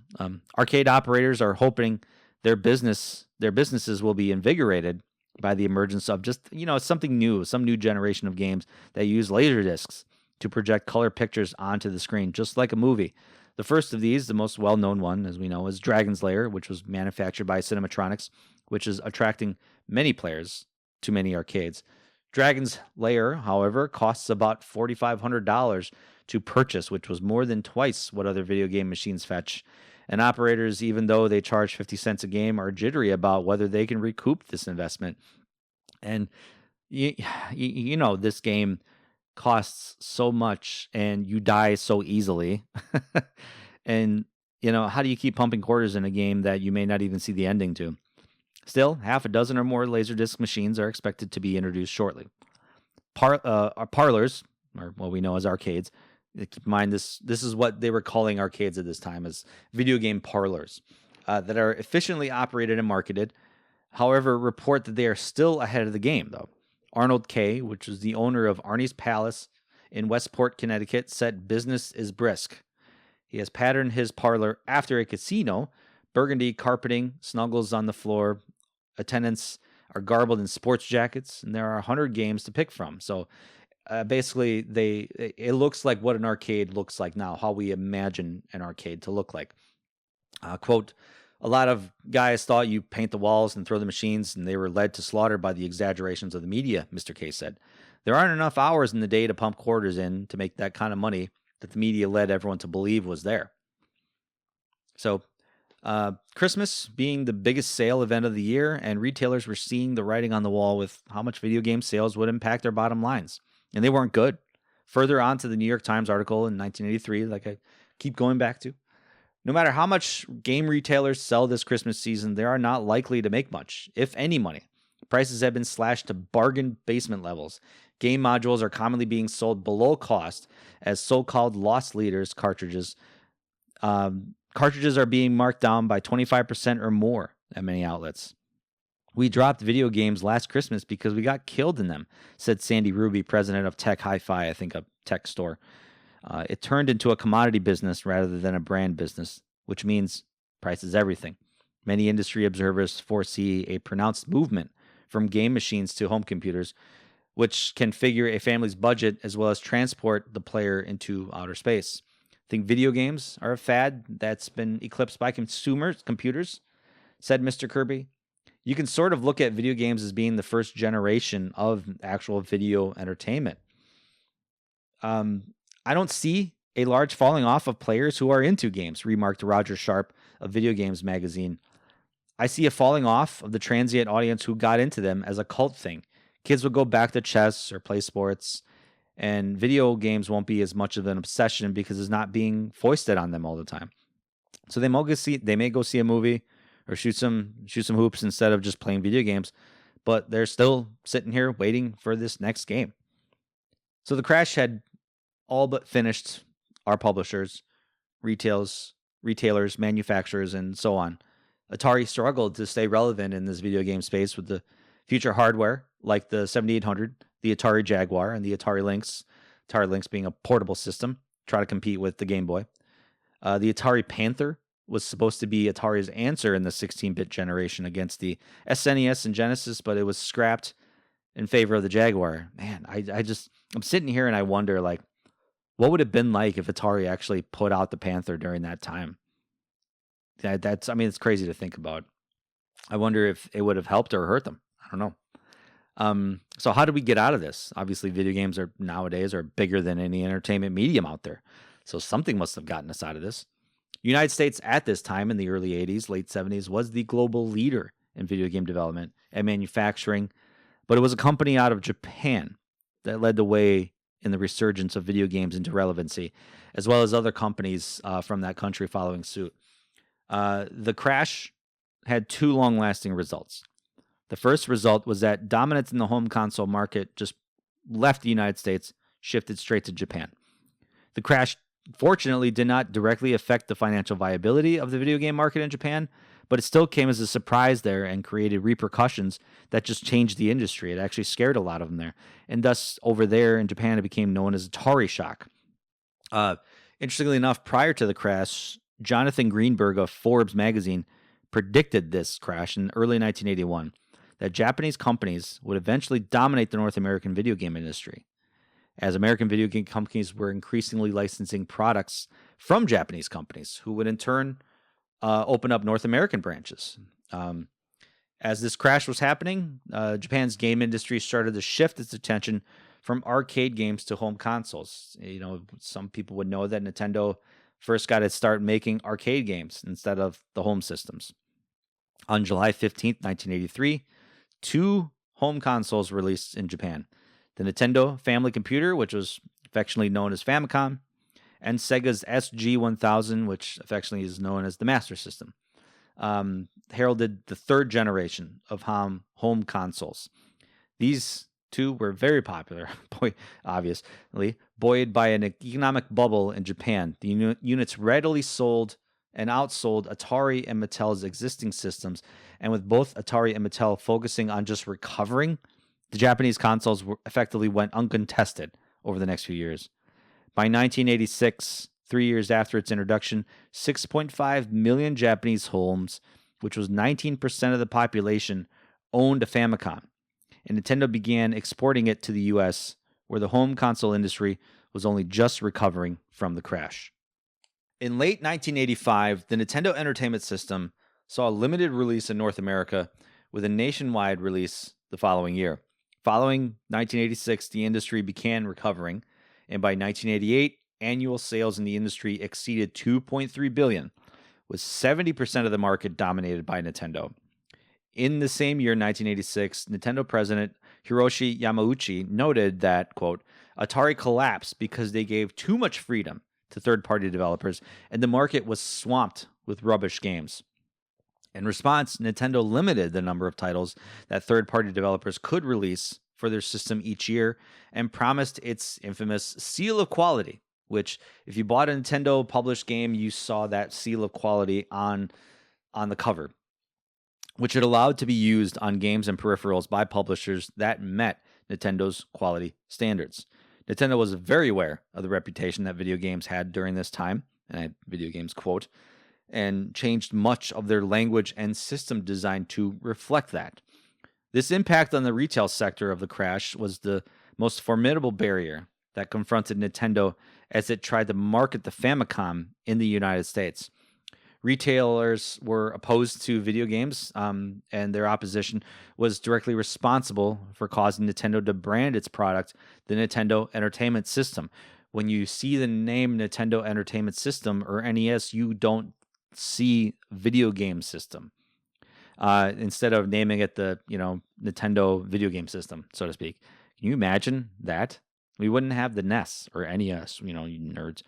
Arcade operators are hoping their businesses will be invigorated by the emergence of just something new, some new generation of games that use laser discs to project color pictures onto the screen, just like a movie. The first of these, the most well-known one, as we know, is Dragon's Lair, which was manufactured by Cinematronics, which is attracting many players to many arcades. Dragon's Lair, however, costs about $4,500 to purchase, which was more than twice what other video game machines fetch. And operators, even though they charge 50 cents a game, are jittery about whether they can recoup this investment. And this game costs so much and you die so easily. And, how do you keep pumping quarters in a game that you may not even see the ending to? Still, half a dozen or more Laserdisc machines are expected to be introduced shortly. Parlors, or what we know as arcades, keep in mind this is what they were calling arcades at this time, as video game parlors, that are efficiently operated and marketed. However, report that they are still ahead of the game, though. Arnold Kay, which is the owner of Arnie's Palace in Westport, Connecticut, said business is brisk. He has patterned his parlor after a casino, burgundy carpeting, snuggles on the floor. Attendants are garbled in sports jackets, and there are 100 games to pick from. So basically, it looks like what an arcade looks like now, how we imagine an arcade to look like. Quote, a lot of guys thought you paint the walls and throw the machines, and they were led to slaughter by the exaggerations of the media, Mr. K said. There aren't enough hours in the day to pump quarters in to make that kind of money that the media led everyone to believe was there. So, Christmas being the biggest sale event of the year, and retailers were seeing the writing on the wall with how much video game sales would impact their bottom lines. And they weren't good. Further on to the New York Times article in 1983, like I keep going back to, no matter how much game retailers sell this Christmas season, they are not likely to make much, if any, money. Prices have been slashed to bargain basement levels. Game modules are commonly being sold below cost as so-called loss leaders cartridges. Cartridges are being marked down by 25% or more at many outlets. We dropped video games last Christmas because we got killed in them, said Sandy Ruby, president of Tech Hi-Fi, I think a tech store. It turned into a commodity business rather than a brand business, which means price is everything. Many industry observers foresee a pronounced movement from game machines to home computers, which can figure a family's budget as well as transport the player into outer space. I think video games are a fad that's been eclipsed by computers, said Mr. Kirby. You can sort of look at video games as being the first generation of actual video entertainment. I don't see a large falling off of players who are into games, remarked Roger Sharp of Video Games Magazine. I see a falling off of the transient audience who got into them as a cult thing. Kids will go back to chess or play sports, and video games won't be as much of an obsession because it's not being foisted on them all the time. So they may go see a movie or shoot some hoops instead of just playing video games, but they're still sitting here waiting for this next game. So the crash had all but finished our publishers, retailers, manufacturers, and so on. Atari struggled to stay relevant in this video game space with the future hardware like the 7800, the Atari Jaguar, and the Atari Lynx. Atari Lynx being a portable system, try to compete with the Game Boy. The Atari Panther was supposed to be Atari's answer in the 16-bit generation against the SNES and Genesis, but it was scrapped in favor of the Jaguar. Man, I'm sitting here and I wonder, like, what would it have been like if Atari actually put out the Panther during that time? It's crazy to think about. I wonder if it would have helped or hurt them. I don't know. So how did we get out of this? Obviously, video games nowadays are bigger than any entertainment medium out there. So something must have gotten us out of this. United States at this time in the early 80s, late 70s, was the global leader in video game development and manufacturing, but it was a company out of Japan that led the way in the resurgence of video games into relevancy, as well as other companies from that country following suit. The crash had two long-lasting results. The first result was that dominance in the home console market just left the United States, shifted straight to Japan. The crash, fortunately, did not directly affect the financial viability of the video game market in Japan, but it still came as a surprise there and created repercussions that just changed the industry. It actually scared a lot of them there. And thus, over there in Japan, it became known as Atari shock. Interestingly enough, prior to the crash, Jonathan Greenberg of Forbes magazine predicted this crash in early 1981, that Japanese companies would eventually dominate the North American video game industry, as American video game companies were increasingly licensing products from Japanese companies, who would in turn open up North American branches. As this crash was happening, Japan's game industry started to shift its attention from arcade games to home consoles. You know, some people would know that Nintendo first got its start making arcade games instead of the home systems. On July 15th, 1983, two home consoles released in Japan: the Nintendo Family Computer, which was affectionately known as Famicom, and Sega's SG-1000, which affectionately is known as the Master System. Heralded the third generation of home consoles. These two were very popular, obviously, buoyed by an economic bubble in Japan. The units readily sold and outsold Atari and Mattel's existing systems, and with both Atari and Mattel focusing on just recovering, the Japanese consoles effectively went uncontested over the next few years. By 1986, 3 years after its introduction, 6.5 million Japanese homes, which was 19% of the population, owned a Famicom, and Nintendo began exporting it to the US, where the home console industry was only just recovering from the crash. In late 1985, the Nintendo Entertainment System saw a limited release in North America, with a nationwide release the following year. Following 1986, the industry began recovering, and by 1988, annual sales in the industry exceeded $2.3 billion, with 70% of the market dominated by Nintendo. In the same year, 1986, Nintendo president Hiroshi Yamauchi noted that, quote, Atari collapsed because they gave too much freedom to third-party developers, and the market was swamped with rubbish games. In response, Nintendo limited the number of titles that third-party developers could release for their system each year and promised its infamous seal of quality, which, if you bought a Nintendo-published game, you saw that seal of quality on the cover, which it allowed to be used on games and peripherals by publishers that met Nintendo's quality standards. Nintendo was very aware of the reputation that video games had during this time, and I video games quote, and changed much of their language and system design to reflect that. This impact on the retail sector of the crash was the most formidable barrier that confronted Nintendo as it tried to market the Famicom in the United States. Retailers were opposed to video games, and their opposition was directly responsible for causing Nintendo to brand its product the Nintendo Entertainment System. When you see the name Nintendo Entertainment System or NES, you don't see video game system. Instead of naming it the Nintendo video game system, so to speak. Can you imagine that? We wouldn't have the NES or NES, you nerds.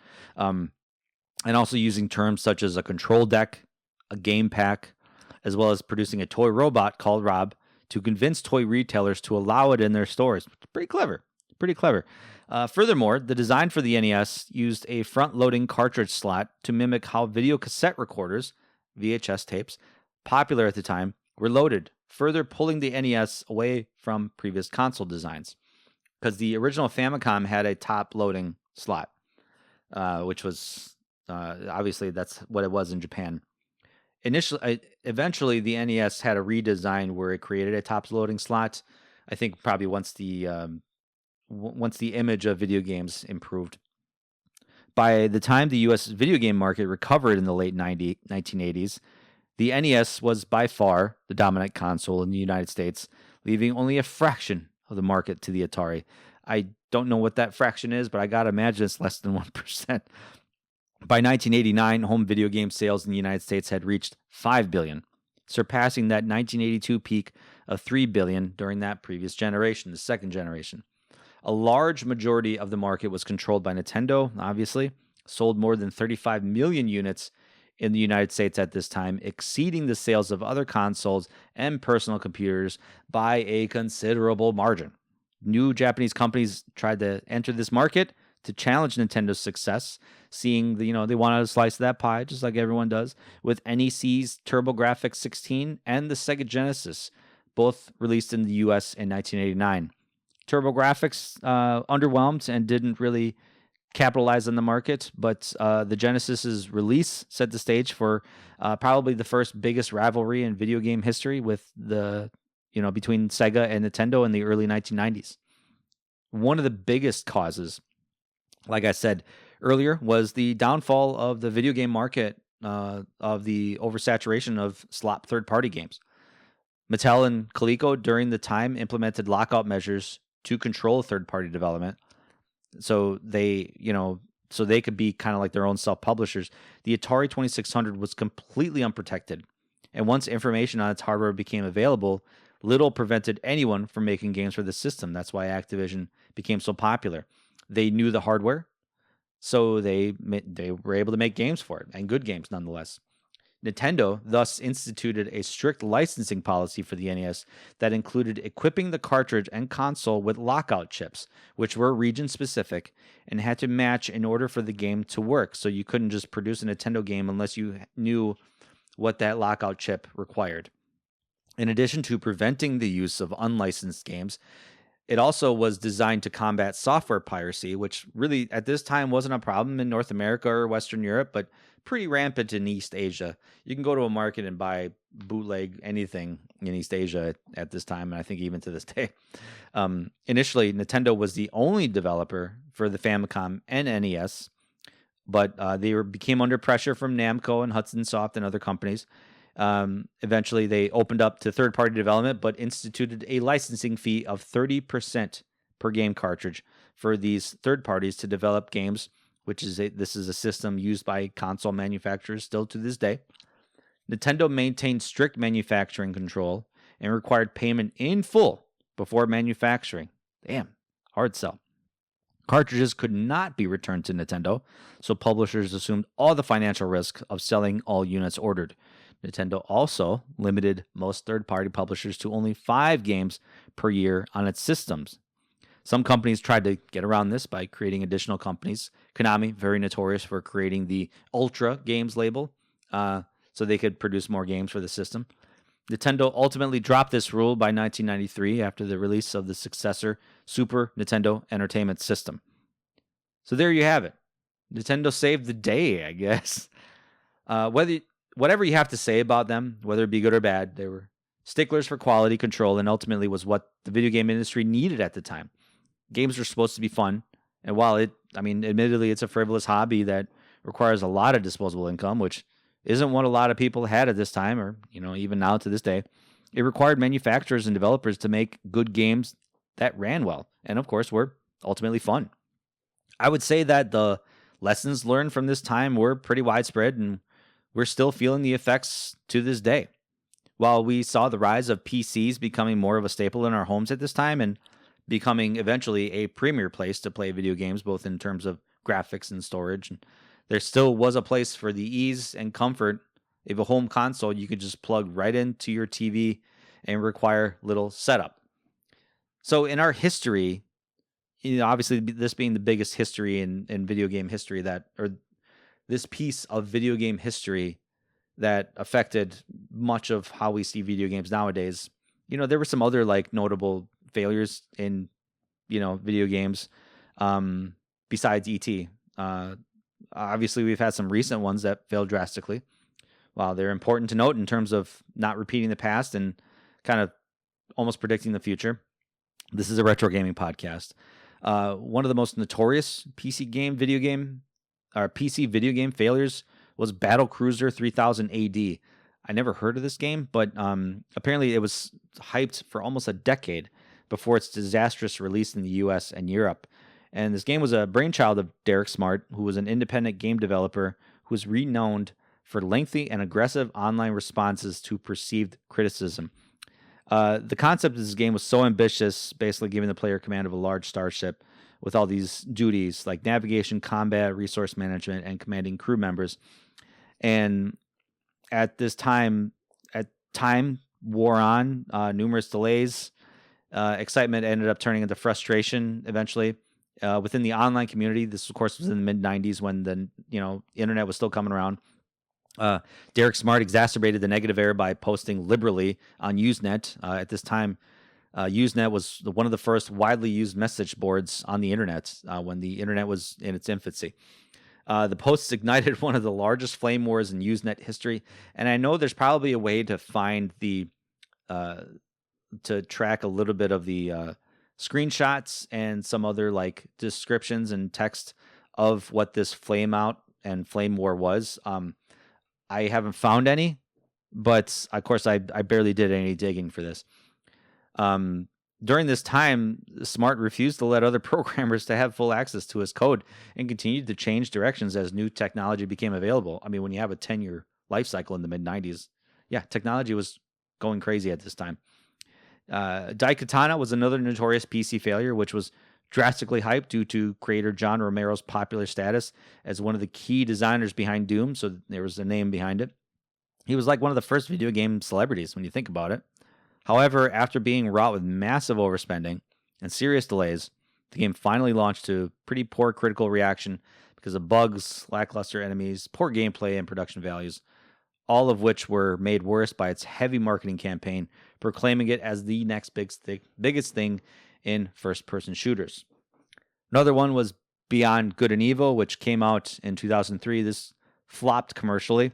And also using terms such as a control deck, a game pack, as well as producing a toy robot called Rob to convince toy retailers to allow it in their stores. Pretty clever. Furthermore, the design for the NES used a front-loading cartridge slot to mimic how video cassette recorders, VHS tapes, popular at the time, were loaded, further pulling the NES away from previous console designs. Because the original Famicom had a top-loading slot, which was obviously that's what it was in Japan. Eventually, the NES had a redesign where it created a top-loading slot. I think probably once the image of video games improved. By the time the U.S. video game market recovered in the late 1980s, the NES was by far the dominant console in the United States, leaving only a fraction of the market to the Atari. I don't know what that fraction is, but I gotta imagine it's less than 1%. By 1989, home video game sales in the United States had reached 5 billion, surpassing that 1982 peak of 3 billion during that previous generation, the second generation. A large majority of the market was controlled by Nintendo, obviously, sold more than 35 million units in the United States at this time, exceeding the sales of other consoles and personal computers by a considerable margin. New Japanese companies tried to enter this market to challenge Nintendo's success, seeing they wanted a slice of that pie, just like everyone does, with NEC's TurboGrafx 16 and the Sega Genesis, both released in the US in 1989. TurboGrafx underwhelmed and didn't really capitalize on the market, but the Genesis's release set the stage for probably the first biggest rivalry in video game history with between Sega and Nintendo in the early 1990s. One of the biggest causes, like I said earlier, was the downfall of the video game market of the oversaturation of slop third-party games. Mattel and Coleco during the time implemented lockout measures to control third-party development, so they could be kind of like their own self-publishers. The Atari 2600 was completely unprotected, and once information on its hardware became available, little prevented anyone from making games for the system. That's why Activision became so popular. They knew the hardware, so they were able to make games for it, and good games nonetheless. Nintendo thus instituted a strict licensing policy for the NES that included equipping the cartridge and console with lockout chips, which were region-specific and had to match in order for the game to work. So you couldn't just produce a Nintendo game unless you knew what that lockout chip required. In addition to preventing the use of unlicensed games, it also was designed to combat software piracy, which really at this time wasn't a problem in North America or Western Europe, but pretty rampant in East Asia. You can go to a market and buy bootleg anything in East Asia at this time, and I think even to this day. Initially, Nintendo was the only developer for the Famicom and NES, but they became under pressure from Namco and Hudson Soft and other companies. Eventually, they opened up to third-party development, but instituted a licensing fee of 30% per game cartridge for these third parties to develop games, this is a system used by console manufacturers still to this day. Nintendo maintained strict manufacturing control and required payment in full before manufacturing. Damn, hard sell. Cartridges could not be returned to Nintendo, so publishers assumed all the financial risk of selling all units ordered. Nintendo also limited most third-party publishers to only 5 games per year on its systems. Some companies tried to get around this by creating additional companies. Konami, very notorious for creating the Ultra Games label, so they could produce more games for the system. Nintendo ultimately dropped this rule by 1993 after the release of the successor Super Nintendo Entertainment System. So there you have it. Nintendo saved the day, I guess. Whatever you have to say about them, whether it be good or bad, they were sticklers for quality control and ultimately was what the video game industry needed at the time. Games are supposed to be fun, and while admittedly it's a frivolous hobby that requires a lot of disposable income, which isn't what a lot of people had at this time or, even now to this day, it required manufacturers and developers to make good games that ran well and, of course, were ultimately fun. I would say that the lessons learned from this time were pretty widespread, and we're still feeling the effects to this day. While we saw the rise of PCs becoming more of a staple in our homes at this time and becoming eventually a premier place to play video games, both in terms of graphics and storage, there still was a place for the ease and comfort of a home console you could just plug right into your TV and require little setup. So in our history, obviously this being the biggest history in video game history this piece of video game history that affected much of how we see video games nowadays. There were some other like notable failures in, video games, besides ET. Obviously we've had some recent ones that failed drastically. While they're important to note in terms of not repeating the past and kind of almost predicting the future, this is a retro gaming podcast. One of the most notorious PC video game failures was Battle Cruiser 3000 AD. I never heard of this game, but apparently it was hyped for almost a decade before its disastrous release in the US and Europe. And this game was a brainchild of Derek Smart, who was an independent game developer who was renowned for lengthy and aggressive online responses to perceived criticism. The concept of this game was so ambitious, basically giving the player command of a large starship with all these duties like navigation, combat, resource management, and commanding crew members. And at this time, wore on, numerous delays. Excitement ended up turning into frustration eventually. Within the online community, this of course was in the mid-90s when the internet was still coming around. Derek Smart exacerbated the negative air by posting liberally on Usenet. At this time, Usenet was one of the first widely used message boards on the internet when the internet was in its infancy. The posts ignited one of the largest flame wars in Usenet history, and I know there's probably a way to find to track a little bit of the screenshots and some other like descriptions and text of what this flame out and flame war was. I haven't found any, but of course I barely did any digging for this. During this time, Smart refused to let other programmers to have full access to his code and continued to change directions as new technology became available. I mean, when you have a 10-year life cycle in the mid-90s, technology was going crazy at this time. Daikatana was another notorious PC failure, which was drastically hyped due to creator John Romero's popular status as one of the key designers behind Doom, so there was a name behind it. He was like one of the first video game celebrities when you think about it. However, after being wrought with massive overspending and serious delays, the game finally launched to pretty poor critical reaction because of bugs, lackluster enemies, poor gameplay, and production values, all of which were made worse by its heavy marketing campaign, proclaiming it as the next biggest thing in first-person shooters. Another one was Beyond Good and Evil, which came out in 2003. This flopped commercially.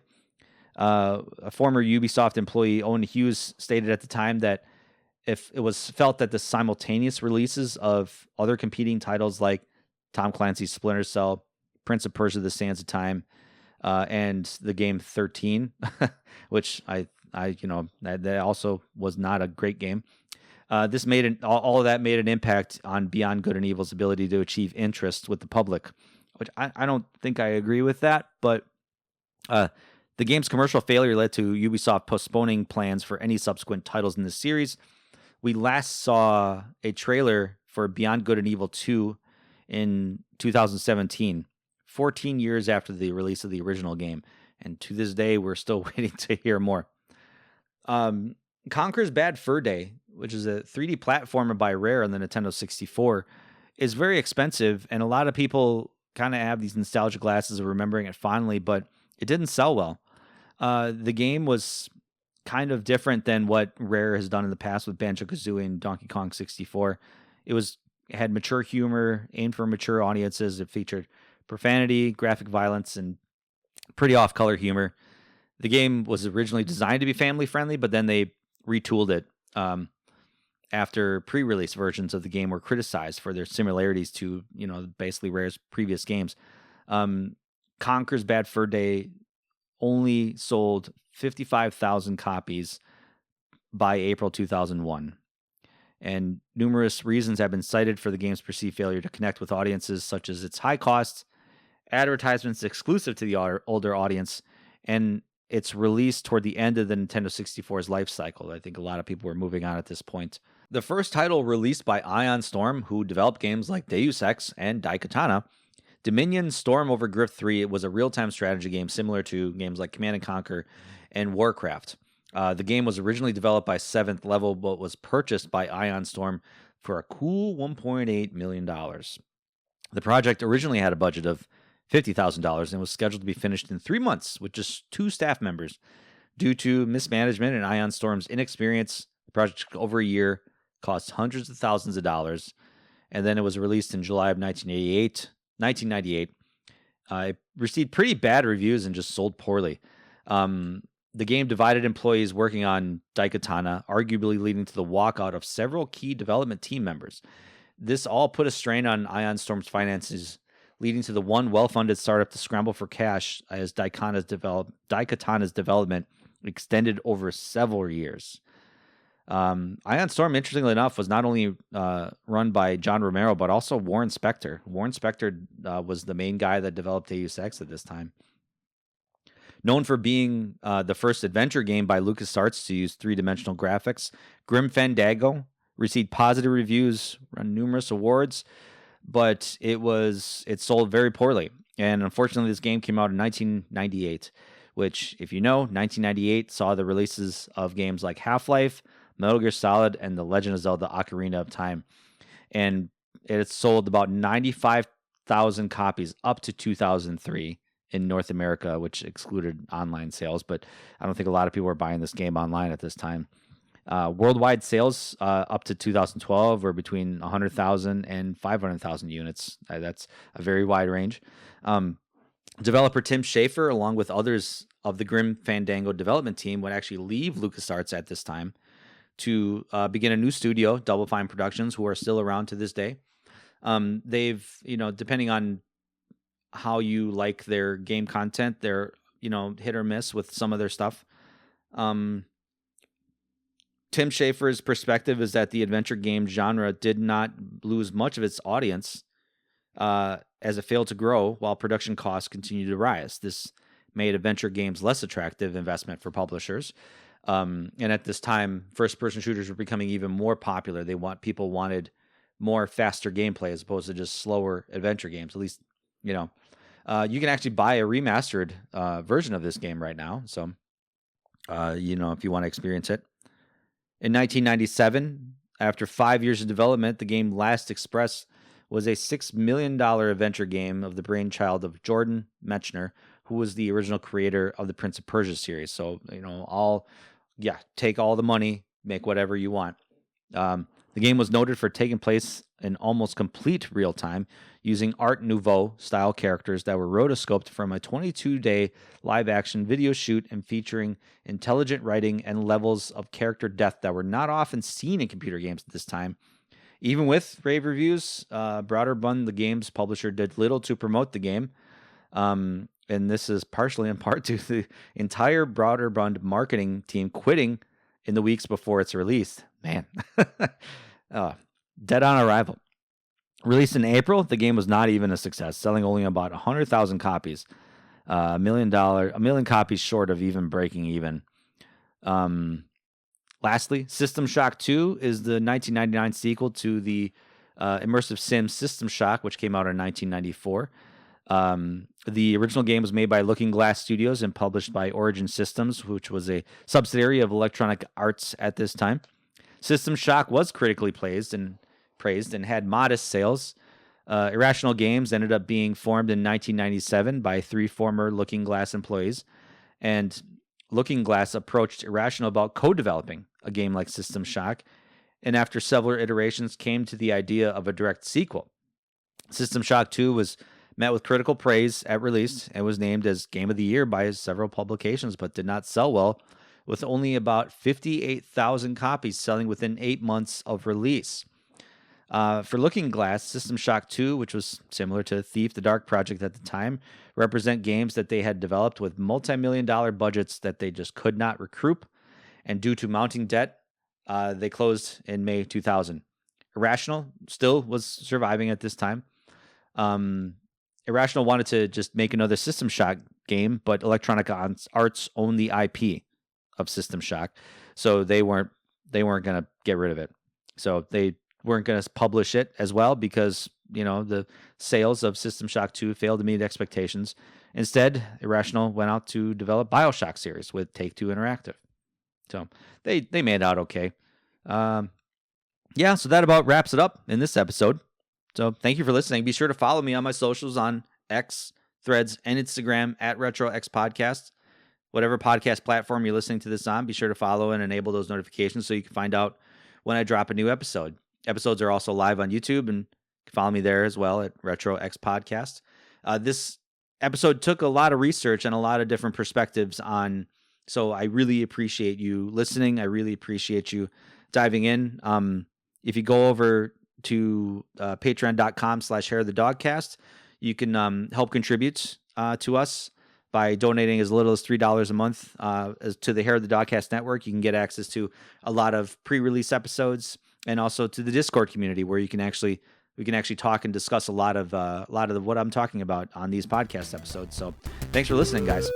A former Ubisoft employee, Owen Hughes, stated at the time that if it was felt that the simultaneous releases of other competing titles like Tom Clancy's Splinter Cell, Prince of Persia: The Sands of Time, and the game 13, which that also was not a great game. This made all of that made an impact on Beyond Good and Evil's ability to achieve interest with the public, which I don't think I agree with that. But the game's commercial failure led to Ubisoft postponing plans for any subsequent titles in this series. We last saw a trailer for Beyond Good and Evil 2 in 2017, 14 years after the release of the original game. And to this day, we're still waiting to hear more. Conker's Bad Fur Day, which is a 3D platformer by Rare on the Nintendo 64, is very expensive, and a lot of people kind of have these nostalgia glasses of remembering it fondly, but it didn't sell well. The game was kind of different than what Rare has done in the past with Banjo-Kazooie and Donkey Kong 64. It had mature humor, aimed for mature audiences. It featured profanity, graphic violence, and pretty off-color humor. The game was originally designed to be family-friendly, but then they retooled it after pre-release versions of the game were criticized for their similarities to, basically Rare's previous games. Conker's Bad Fur Day only sold 55,000 copies by April 2001. And numerous reasons have been cited for the game's perceived failure to connect with audiences, such as its high costs, advertisements exclusive to the older audience, and its release toward the end of the Nintendo 64's life cycle. I think a lot of people were moving on at this point. The first title released by Ion Storm, who developed games like Deus Ex and Daikatana, Dominion Storm Over Grift 3, it was a real-time strategy game similar to games like Command & Conquer and Warcraft. The game was originally developed by Seventh Level, but was purchased by Ion Storm for a cool $1.8 million. The project originally had a budget of $50,000 and was scheduled to be finished in 3 months with just 2 staff members. Due to mismanagement and Ion Storm's inexperience, the project took over a year, cost hundreds of thousands of dollars, and then it was released in July of 1998. It received pretty bad reviews and just sold poorly. The game divided employees working on Daikatana, arguably leading to the walkout of several key development team members. This all put a strain on Ion Storm's finances, leading to the one well-funded startup to scramble for cash as Daikatana's development extended over several years. Ion Storm, interestingly enough, was not only run by John Romero, but also Warren Spector. Warren Spector was the main guy that developed Deus Ex at this time. Known for being the first adventure game by LucasArts to use three-dimensional graphics, Grim Fandango received positive reviews, won numerous awards, but it sold very poorly. And unfortunately, this game came out in 1998, which, if you know, 1998 saw the releases of games like Half-Life, Metal Gear Solid, and The Legend of Zelda: Ocarina of Time. And it sold about 95,000 copies up to 2003 in North America, which excluded online sales. But I don't think a lot of people were buying this game online at this time. Worldwide sales up to 2012 were between 100,000 and 500,000 units. That's a very wide range. Developer Tim Schafer, along with others of the Grim Fandango development team, would actually leave LucasArts at this time to begin a new studio, Double Fine Productions, who are still around to this day. They've, depending on how you like their game content, they're, hit or miss with some of their stuff. Tim Schafer's perspective is that the adventure game genre did not lose much of its audience as it failed to grow while production costs continued to rise. This made adventure games less attractive investment for publishers. And at this time, first-person shooters were becoming even more popular. People wanted more faster gameplay as opposed to just slower adventure games. At least, you can actually buy a remastered version of this game right now. So, if you want to experience it. In 1997, after 5 years of development, the game Last Express was a $6 million adventure game of the brainchild of Jordan Mechner, who was the original creator of the Prince of Persia series. So, take all the money, make whatever you want. The game was noted for taking place in almost complete real time, using Art Nouveau style characters that were rotoscoped from a 22-day live-action video shoot and featuring intelligent writing and levels of character depth that were not often seen in computer games at this time. Even with rave reviews, Broderbund, the game's publisher, did little to promote the game. And this is partially in part to the entire Broderbund marketing team quitting in the weeks before its release. Man, dead on arrival. Released in April, the game was not even a success, selling only about 100,000 copies, a million copies short of even breaking even. Lastly, System Shock 2 is the 1999 sequel to the immersive sim System Shock, which came out in 1994. The original game was made by Looking Glass Studios and published by Origin Systems, which was a subsidiary of Electronic Arts at this time. System Shock was critically praised and had modest sales. Irrational Games ended up being formed in 1997 by 3 former Looking Glass employees, and Looking Glass approached Irrational about co-developing a game like System Shock, and after several iterations came to the idea of a direct sequel. System Shock 2 was met with critical praise at release and was named as Game of the Year by several publications, but did not sell well, with only about 58,000 copies selling within 8 months of release. For Looking Glass, System Shock 2, which was similar to Thief the Dark Project at the time, represent games that they had developed with multi-million-dollar budgets that they just could not recoup, and due to mounting debt, they closed in May 2000. Irrational still was surviving at this time. Irrational wanted to just make another System Shock game, but Electronic Arts owned the IP of System Shock, so they weren't going to get rid of it. So they weren't going to publish it as well because, the sales of System Shock 2 failed to meet expectations. Instead, Irrational went out to develop BioShock series with Take-Two Interactive. So they made out okay. yeah, so that about wraps it up in this episode. So thank you for listening. Be sure to follow me on my socials on X, Threads, and Instagram at RetroX Podcast. Whatever podcast platform you're listening to this on, be sure to follow and enable those notifications so you can find out when I drop a new episode. Episodes are also live on YouTube, and you can follow me there as well at RetroX Podcast. This episode took a lot of research and a lot of different perspectives on, so I really appreciate you listening. I really appreciate you diving in. If you go over to patreon.com/Hair of the Dogcast, you can help contribute to us by donating as little as $3 a month to the Hair of the Dogcast network. You can get access to a lot of pre-release episodes and also to the Discord community where we can actually talk and discuss a lot of what I'm talking about on these podcast episodes. So thanks for listening, guys.